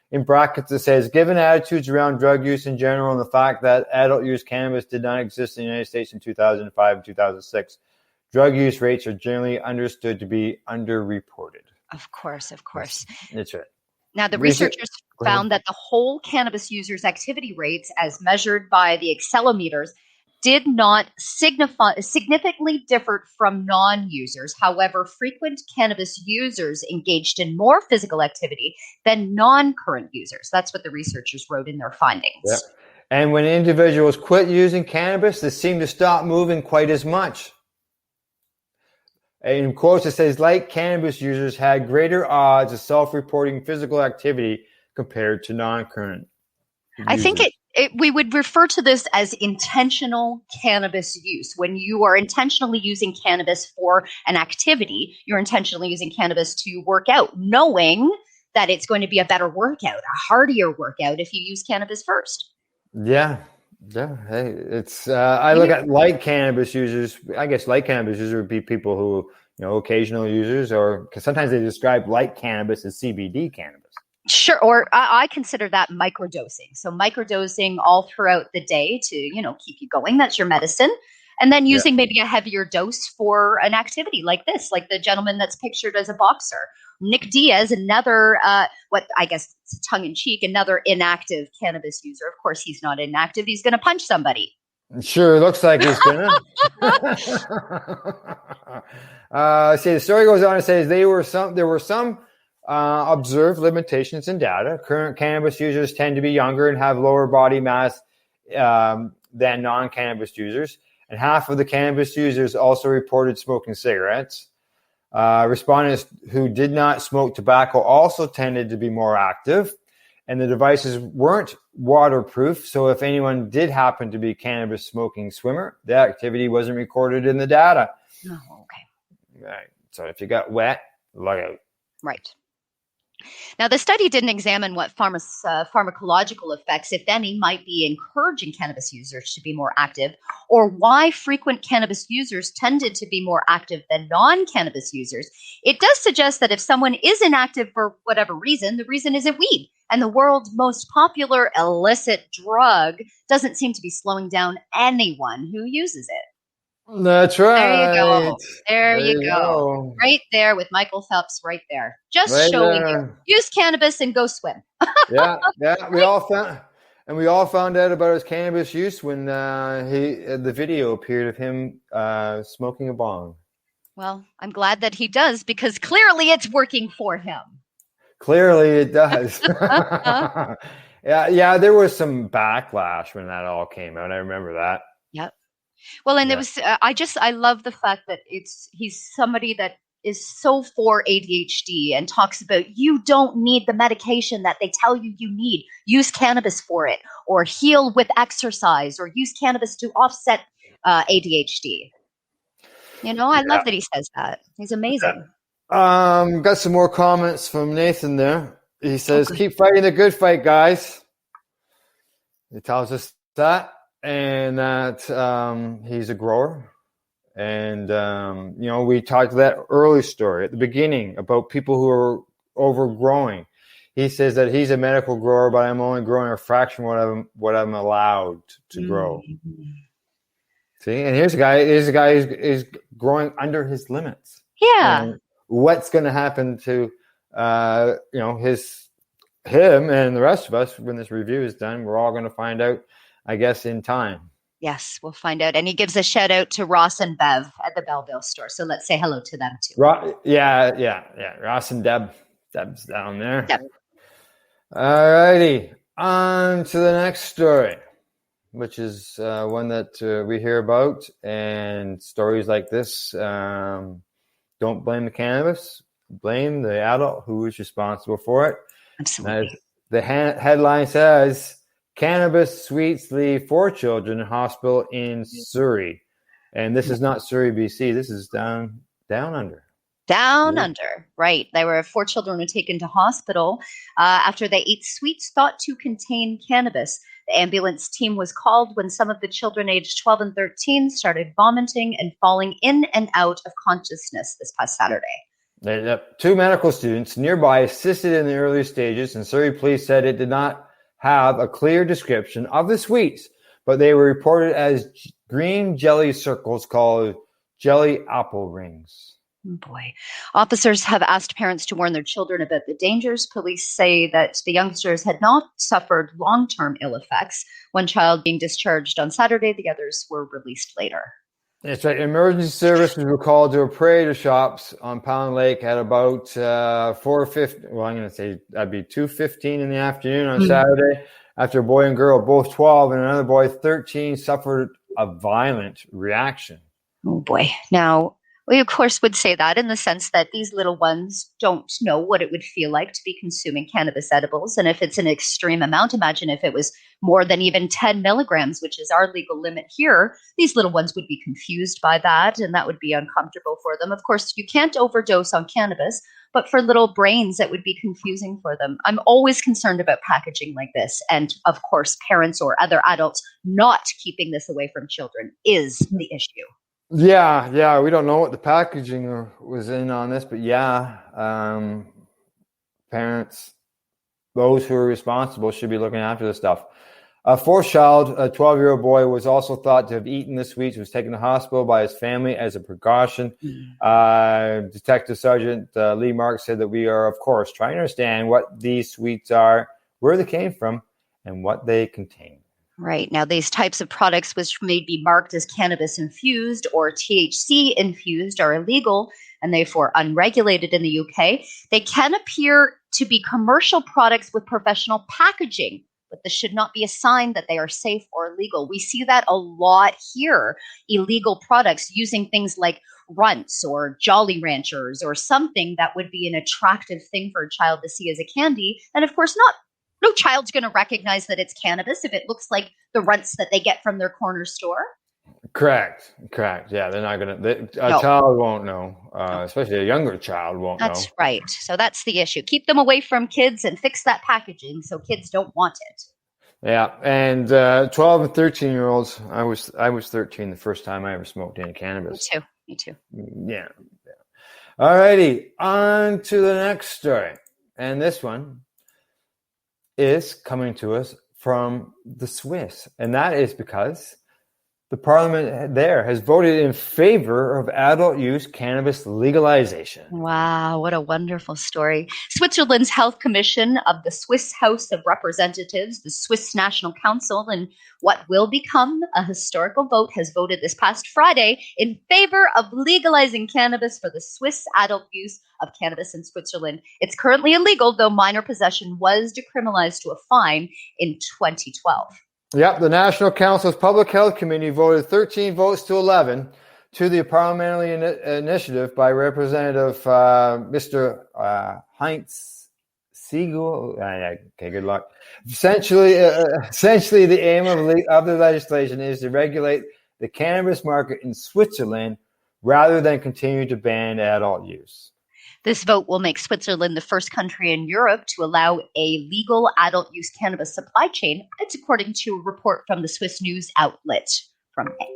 In brackets, it says, given attitudes around drug use in general and the fact that adult use cannabis did not exist in the United States in 2005 and 2006, drug use rates are generally understood to be underreported. Of course. That's right. Now, the researchers found that the whole cannabis users' activity rates, as measured by the accelerometers, did not significantly differ from non-users. However, frequent cannabis users engaged in more physical activity than non-current users. That's what the researchers wrote in their findings. Yep. And when individuals quit using cannabis, they seem to stop moving quite as much. In quotes, it says, like cannabis users had greater odds of self-reporting physical activity compared to non-current users. I think we would refer to this as intentional cannabis use. When you are intentionally using cannabis for an activity, you're intentionally using cannabis to work out, knowing that it's going to be a better workout, a hardier workout if you use cannabis first. Yeah. Hey, it's I look at light cannabis users. I guess light cannabis users would be people who, occasional users, or because sometimes they describe light cannabis as CBD cannabis. Sure, or I consider that microdosing. So microdosing all throughout the day to keep you going. That's your medicine, and then using maybe a heavier dose for an activity like this, like the gentleman that's pictured as a boxer. Nick Diaz, another, what I guess tongue in cheek, another inactive cannabis user. Of course, he's not inactive. He's going to punch somebody. Sure, looks like he's going to. See, the story goes on and says there were some observed limitations in data. Current cannabis users tend to be younger and have lower body mass than non-cannabis users. And half of the cannabis users also reported smoking cigarettes. Respondents who did not smoke tobacco also tended to be more active, and the devices weren't waterproof. So if anyone did happen to be cannabis smoking swimmer, the activity wasn't recorded in the data. Oh, okay. Right. So if you got wet, look out. Right. Now, the study didn't examine what pharmacological effects, if any, might be encouraging cannabis users to be more active, or why frequent cannabis users tended to be more active than non-cannabis users. It does suggest that if someone is inactive for whatever reason, the reason isn't weed. And the world's most popular illicit drug doesn't seem to be slowing down anyone who uses it. That's right. There you go. There you go. Right there with Michael Phelps right there. Just right showing you. Use cannabis and go swim. Yeah. We all found out about his cannabis use when the video appeared of him smoking a bong. Well, I'm glad that he does, because clearly it's working for him. Clearly it does. Yeah, there was some backlash when that all came out. I remember that. Yep. Well, and it was, I love the fact that he's somebody that is so for ADHD and talks about, you don't need the medication that they tell you need. Use cannabis for it, or heal with exercise, or use cannabis to offset ADHD. I love that he says that. He's amazing. Got some more comments from Nathan there. He says, keep fighting the good fight, guys. He tells us that. And that he's a grower. And, we talked that early story at the beginning about people who are overgrowing. He says that he's a medical grower, but I'm only growing a fraction of what I'm allowed to grow. See, and here's a guy who's growing under his limits. Yeah. And what's going to happen to, him and the rest of us when this review is done? We're all going to find out, I guess, in time. Yes, we'll find out. And he gives a shout out to Ross and Bev at the Belleville store. So let's say hello to them too. Yeah. Ross and Deb. Deb's down there. Yep. All righty. On to the next story, which is one that we hear about. And stories like this, don't blame the cannabis. Blame the adult who is responsible for it. Absolutely. The headline says, cannabis sweets leave 4 children in hospital in Surrey. And this is not Surrey, BC. This is down under. Down under, right. There were 4 children who were taken to hospital after they ate sweets thought to contain cannabis. The ambulance team was called when some of the children aged 12 and 13 started vomiting and falling in and out of consciousness this past Saturday. 2 medical students nearby assisted in the early stages, and Surrey police said it did not have a clear description of the sweets, but they were reported as green jelly circles called jelly apple rings. Oh boy. Officers have asked parents to warn their children about the dangers. Police say that the youngsters had not suffered long-term ill effects. One child being discharged on Saturday, the others were released later. That's right. Emergency services were called to a parade of shops on Pound Lake at about 4:50. Well, I'm going to say that'd be 2:15 in the afternoon on Saturday, after a boy and girl, both 12 and another boy, 13, suffered a violent reaction. Oh boy. Now, we, of course, would say that in the sense that these little ones don't know what it would feel like to be consuming cannabis edibles. And if it's an extreme amount, imagine if it was more than even 10 milligrams, which is our legal limit here, these little ones would be confused by that, and that would be uncomfortable for them. Of course, you can't overdose on cannabis, but for little brains, that would be confusing for them. I'm always concerned about packaging like this. And of course, parents or other adults not keeping this away from children is the issue. Yeah, we don't know what the packaging was in on this, but parents, those who are responsible, should be looking after this stuff. A 4th child, a 12-year-old boy, was also thought to have eaten the sweets, was taken to hospital by his family as a precaution. Detective Sergeant Lee Marks said that we are, of course, trying to understand what these sweets are, where they came from, and what they contain. Right. Now, these types of products, which may be marked as cannabis infused or THC infused, are illegal and therefore unregulated in the UK. They can appear to be commercial products with professional packaging, but this should not be a sign that they are safe or legal. We see that a lot here. Illegal products using things like runts or Jolly Ranchers or something that would be an attractive thing for a child to see as a candy. And of course, no child's going to recognize that it's cannabis if it looks like the runts that they get from their corner store. Correct. Yeah, they're not going to. Child won't know, especially a younger child won't know. That's right. So that's the issue. Keep them away from kids and fix that packaging so kids don't want it. Yeah, and 12 and 13-year-olds. I was 13 the first time I ever smoked any cannabis. Me too. Yeah. All righty, on to the next story, and this one is coming to us from the Swiss. And that is because the parliament there has voted in favor of adult use cannabis legalization. Wow, what a wonderful story. Switzerland's Health Commission of the Swiss House of Representatives, the Swiss National Council, and what will become a historical vote has voted this past Friday in favor of legalizing cannabis for the Swiss adult use of cannabis in Switzerland. It's currently illegal, though minor possession was decriminalized to a fine in 2012. Yep, the National Council's Public Health Committee voted 13 votes to 11 to the parliamentary initiative by Representative Mr. Heinz Siegel. Okay, good luck. Essentially, the aim of the legislation is to regulate the cannabis market in Switzerland rather than continue to ban adult use. This vote will make Switzerland the first country in Europe to allow a legal adult use cannabis supply chain. It's according to a report from the Swiss news outlet from May.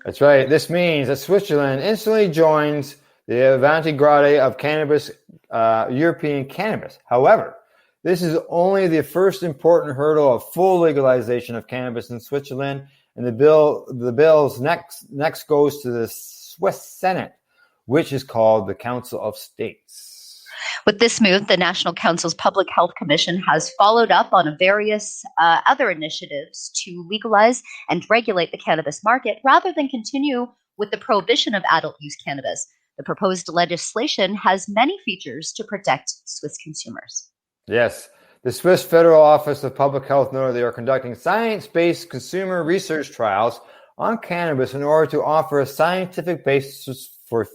That's right. This means that Switzerland instantly joins the avant-garde of cannabis, European cannabis. However, this is only the first important hurdle of full legalization of cannabis in Switzerland, and the bill's next goes to the Swiss Senate, which is called the Council of States. With this move, the National Council's Public Health Commission has followed up on various other initiatives to legalize and regulate the cannabis market rather than continue with the prohibition of adult use cannabis. The proposed legislation has many features to protect Swiss consumers. Yes. The Swiss Federal Office of Public Health noted they are conducting science-based consumer research trials on cannabis in order to offer a scientific basis for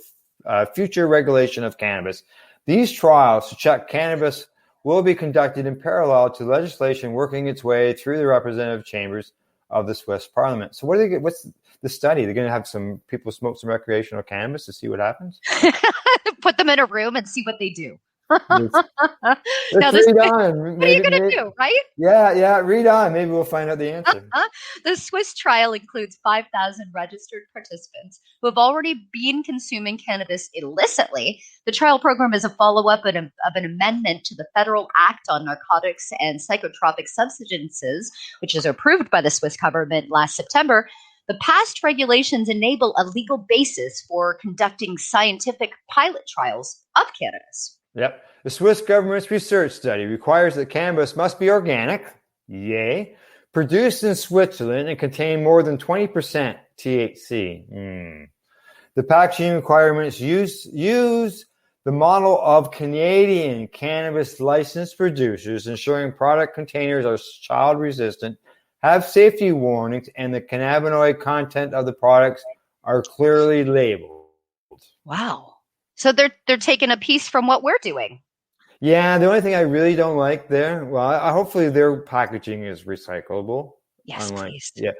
future regulation of cannabis. These trials to check cannabis will be conducted in parallel to legislation working its way through the representative chambers of the Swiss Parliament. So what's the study? They're going to have some people smoke some recreational cannabis to see what happens? Put them in a room and see what they do. Let's Now, read on. What are you going to do, right? Yeah, read on. Maybe we'll find out the answer. The Swiss trial includes 5,000 registered participants who have already been consuming cannabis illicitly. The trial program is a follow-up of an amendment to the Federal Act on Narcotics and Psychotropic Substances, which was approved by the Swiss government last September. The past regulations enable a legal basis for conducting scientific pilot trials of cannabis. Yep. The Swiss government's research study requires that cannabis must be organic, yay, produced in Switzerland and contain more than 20% THC. The packaging requirements use the model of Canadian cannabis licensed producers, ensuring product containers are child resistant, have safety warnings, and the cannabinoid content of the products are clearly labeled. Wow. So they're taking a piece from what we're doing. Yeah, the only thing I really don't like there, hopefully their packaging is recyclable. Yes, please. Yeah.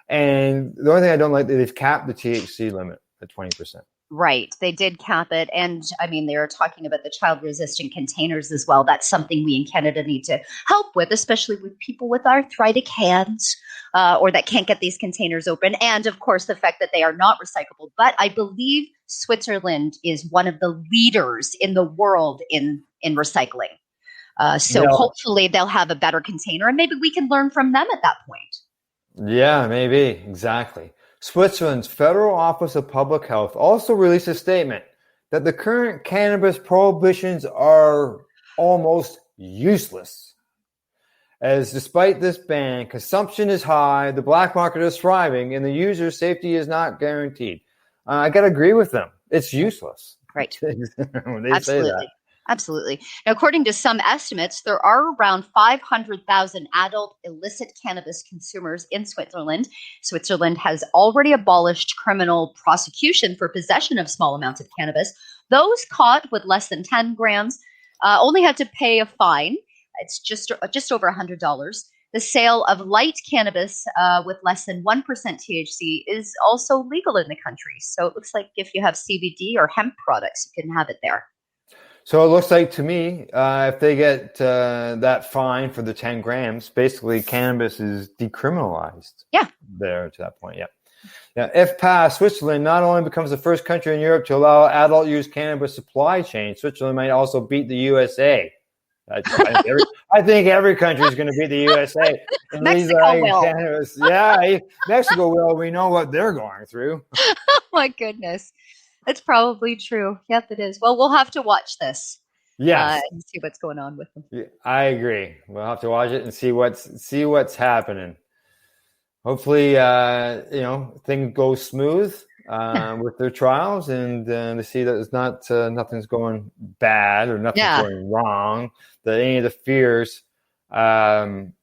And the only thing I don't like, they've capped the THC limit at 20%. Right. They did cap it. And I mean, they are talking about the child resistant containers as well. That's something we in Canada need to help with, especially with people with arthritic hands or that can't get these containers open. And of course, the fact that they are not recyclable. But I believe Switzerland is one of the leaders in the world in recycling. So hopefully they'll have a better container and maybe we can learn from them at that point. Yeah, maybe. Exactly. Switzerland's Federal Office of Public Health also released a statement that the current cannabis prohibitions are almost useless. As despite this ban, consumption is high, the black market is thriving, and the user's safety is not guaranteed. I got to agree with them. It's useless. Right. When they Absolutely. say that. Absolutely. Now, according to some estimates, there are around 500,000 adult illicit cannabis consumers in Switzerland. Switzerland has already abolished criminal prosecution for possession of small amounts of cannabis. Those caught with less than 10 grams only have to pay a fine. It's just over $100. The sale of light cannabis with less than 1% THC is also legal in the country. So it looks like if you have CBD or hemp products, you can have it there. So it looks like to me, if they get that fine for the 10 grams, basically cannabis is decriminalized. Yeah. There to that point, yeah. Now, if passed, Switzerland not only becomes the first country in Europe to allow adult use cannabis supply chain, Switzerland might also beat the USA. I think every country is going to beat the USA. Mexico will. Cannabis. Yeah, Mexico will. We know what they're going through. Oh, my goodness. That's probably true. Yep, it is. Well, we'll have to watch this. Yes. And see what's going on with them. Yeah, I agree. We'll have to watch it and see what's happening. Hopefully, things go smooth with their trials, and to see that it's not nothing's going bad or nothing's going wrong. That any of the fears don't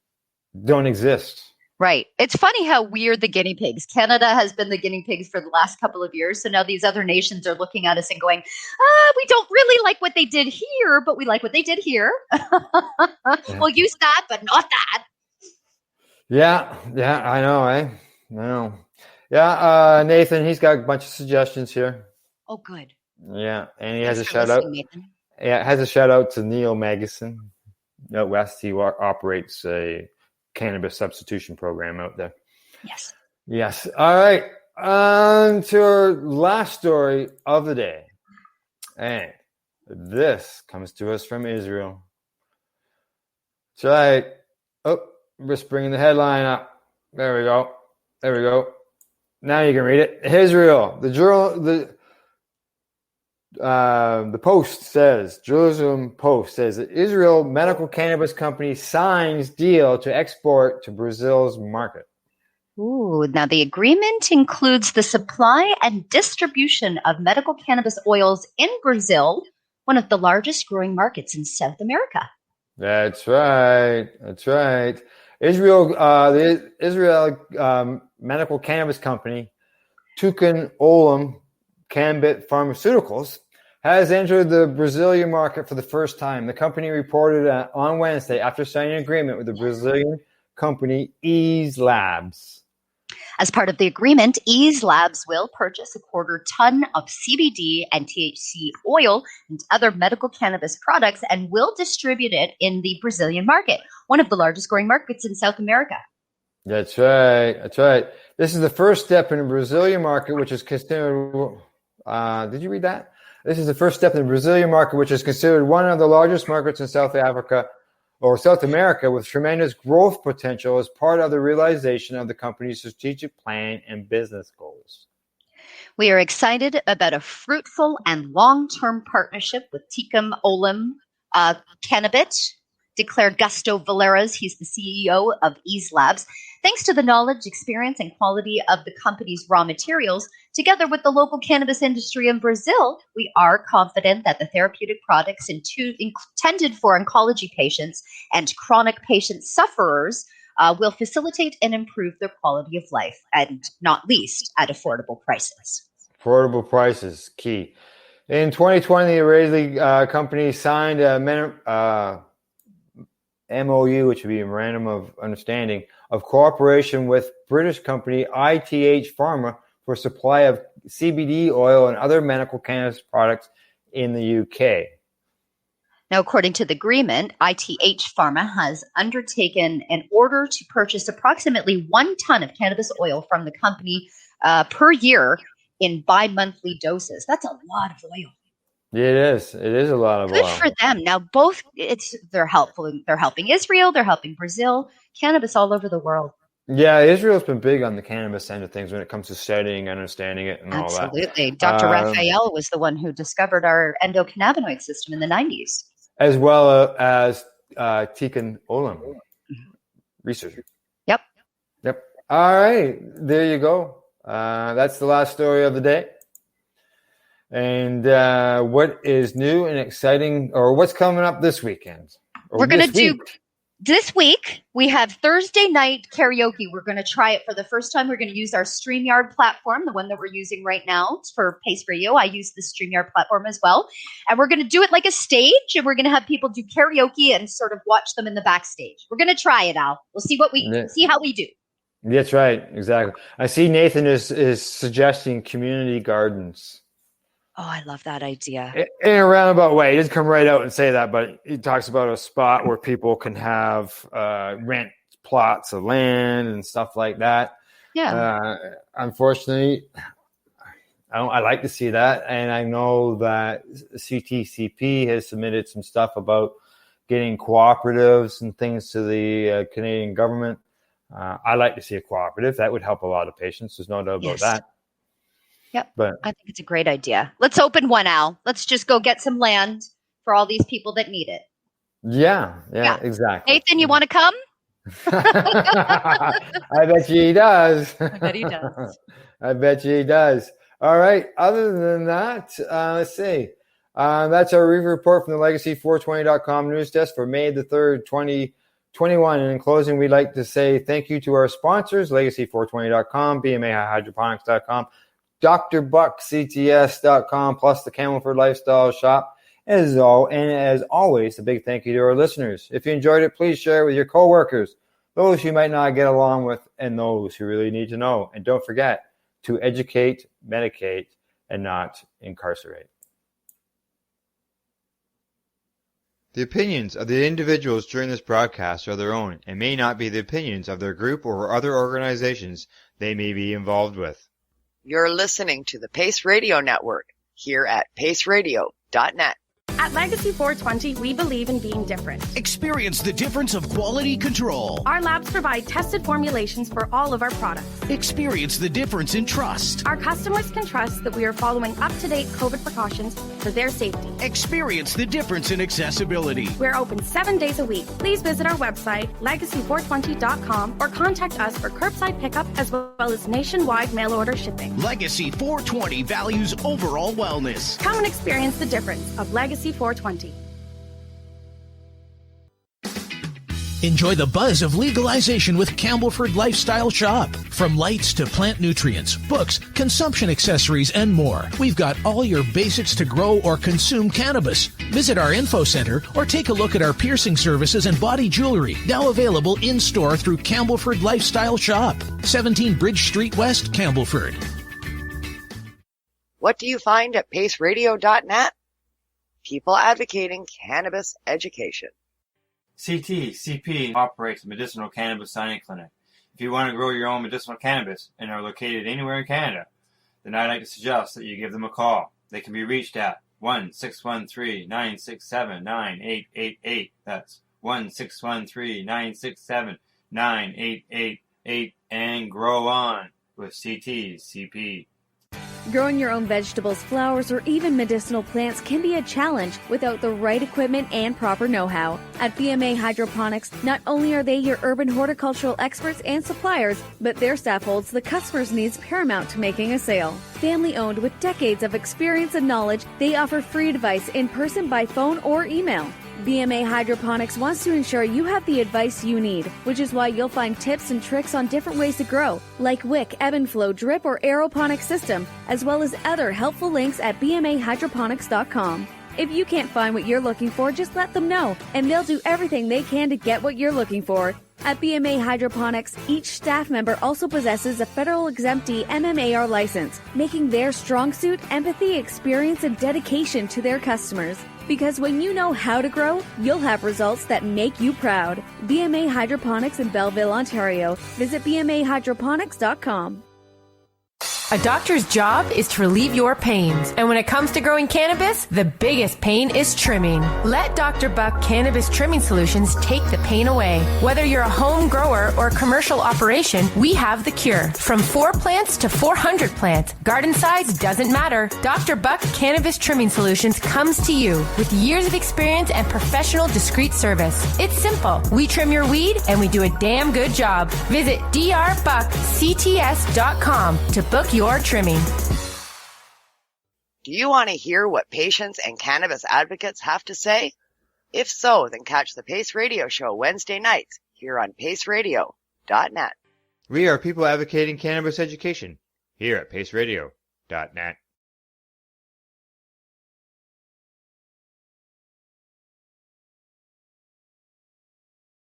exist. Right. It's funny how weird the guinea pigs. Canada has been the guinea pigs for the last couple of years. So now these other nations are looking at us and going, we don't really like what they did here, but we like what they did here. We'll use that, but not that. Yeah, I know, I know. Yeah, Nathan, he's got a bunch of suggestions here. Oh, good. Yeah, and he has a shout out. Nathan. Yeah, has a shout out to Neil Magnuson out west. He operates a cannabis substitution program out there. Yes. All right. On to our last story of the day. And this comes to us from Israel. That's right. Oh, we're just bringing the headline up. There we go. Now you can read it. Israel. The Post says, Jerusalem Post says that Israel medical cannabis company signs deal to export to Brazil's market. Ooh, now the agreement includes the supply and distribution of medical cannabis oils in Brazil, one of the largest growing markets in South America. That's right. The Israel medical cannabis company, Tucan Olam Cambit Pharmaceuticals, has entered the Brazilian market for the first time. The company reported on Wednesday after signing an agreement with the Brazilian company Ease Labs. As part of the agreement, Ease Labs will purchase a 1/4 ton of CBD and THC oil and other medical cannabis products and will distribute it in the Brazilian market, one of the largest growing markets in South America. That's right. That's right. This is the first step in the Brazilian market, which is considered. Did you read that? This is the first step in the Brazilian market, which is considered one of the largest markets in South Africa or South America, with tremendous growth potential as part of the realization of the company's strategic plan and business goals. We are excited about a fruitful and long-term partnership with Ticum Olim Cannabis, declared Gusto Valeras. He's the CEO of Ease Labs. Thanks to the knowledge, experience, and quality of the company's raw materials, together with the local cannabis industry in Brazil, we are confident that the therapeutic products intended for oncology patients and chronic patient sufferers will facilitate and improve their quality of life, and not least at affordable prices. Affordable prices, key. In 2020, the Israeli company signed a MOU, which would be a memorandum of understanding of cooperation with British company ITH Pharma for supply of CBD oil and other medical cannabis products in the UK. Now, according to the agreement, ITH Pharma has undertaken an order to purchase approximately 1 ton of cannabis oil from the company per year in bi-monthly doses. That's a lot of oil. It is. It is a lot of oil. Good for them. Now, both they're helpful. They're helping Israel. They're helping Brazil. Cannabis all over the world. Yeah, Israel's been big on the cannabis end of things when it comes to studying, understanding it, and all that. Absolutely. Dr. Raphael was the one who discovered our endocannabinoid system in the 90s. As well as Ticum Olim researcher. Yep. All right. There you go. That's the last story of the day. And what is new and exciting, or what's coming up this weekend? We're going to do this week. We have Thursday night karaoke. We're going to try it for the first time. We're going to use our StreamYard platform, the one that we're using right now for Pace Radio. I use the StreamYard platform as well. And we're going to do it like a stage, and we're going to have people do karaoke and sort of watch them in the backstage. We're going to try it, Al. We'll see see how we do. That's right. Exactly. I see Nathan is suggesting community gardens. Oh, I love that idea. In a roundabout way. He doesn't come right out and say that, but he talks about a spot where people can have rent plots of land and stuff like that. Yeah. Unfortunately, I like to see that. And I know that CTCP has submitted some stuff about getting cooperatives and things to the Canadian government. I like to see a cooperative. That would help a lot of patients. There's no doubt about that. Yep. But I think it's a great idea. Let's open one, Al. Let's just go get some land for all these people that need it. Yeah, exactly. Nathan, you want to come? I bet you he does. I bet he does. I bet you he does. All right. Other than that, let's see. That's our review report from the Legacy420.com news desk for May the 3rd, 2021. And in closing, we'd like to say thank you to our sponsors, Legacy420.com, BMA-Hydroponics.com, DrBuckCTS.com, plus the Campbellford Lifestyle Shop. As always, a big thank you to our listeners. If you enjoyed it, please share it with your coworkers, those you might not get along with, and those who really need to know. And don't forget to educate, medicate, and not incarcerate. The opinions of the individuals during this broadcast are their own and may not be the opinions of their group or other organizations they may be involved with. You're listening to the Pace Radio Network here at paceradio.net. At Legacy 420, we believe in being different. Experience the difference of quality control. Our labs provide tested formulations for all of our products. Experience the difference in trust. Our customers can trust that we are following up-to-date COVID precautions for their safety. Experience the difference in accessibility. We're open 7 days a week. Please visit our website, legacy420.com, or contact us for curbside pickup as well as nationwide mail order shipping. Legacy 420 values overall wellness. Come and experience the difference of Legacy 420. Enjoy the buzz of legalization with Campbellford Lifestyle Shop. From lights to plant nutrients, books, consumption accessories, and more, we've got all your basics to grow or consume cannabis. Visit our info center or take a look at our piercing services and body jewelry, now available in-store through Campbellford Lifestyle Shop, 17 Bridge Street West, Campbellford. What do you find at paceradio.net? People advocating cannabis education. CP operates a medicinal cannabis signing clinic. If you want to grow your own medicinal cannabis and are located anywhere in Canada, then I'd like to suggest that you give them a call. They can be reached at 1-613-967-9888. That's 1-613-967-9888. And grow on with CP. Growing your own vegetables, flowers, or even medicinal plants can be a challenge without the right equipment and proper know-how. At BMA Hydroponics, not only are they your urban horticultural experts and suppliers, but their staff holds the customer's needs paramount to making a sale. Family-owned with decades of experience and knowledge, they offer free advice in person, by phone, or email. BMA Hydroponics wants to ensure you have the advice you need, which is why you'll find tips and tricks on different ways to grow, like wick, ebb and flow, drip, or aeroponic system, as well as other helpful links at bmahydroponics.com. If you can't find what you're looking for, just let them know, and they'll do everything they can to get what you're looking for. At BMA Hydroponics, each staff member also possesses a federal exemptee MMAR license, making their strong suit empathy, experience, and dedication to their customers. Because when you know how to grow, you'll have results that make you proud. BMA Hydroponics in Belleville, Ontario. Visit bmahydroponics.com. A doctor's job is to relieve your pains. And when it comes to growing cannabis, the biggest pain is trimming. Let Dr. Buck Cannabis Trimming Solutions take the pain away. Whether you're a home grower or a commercial operation, we have the cure. From 4 plants to 400 plants, garden size doesn't matter. Dr. Buck Cannabis Trimming Solutions comes to you with years of experience and professional discreet service. It's simple. We trim your weed and we do a damn good job. Visit drbuckcts.com to book your trimming. Do you want to hear what patients and cannabis advocates have to say? If so, then catch the Pace Radio Show Wednesday nights here on paceradio.net. We are people advocating cannabis education here at paceradio.net.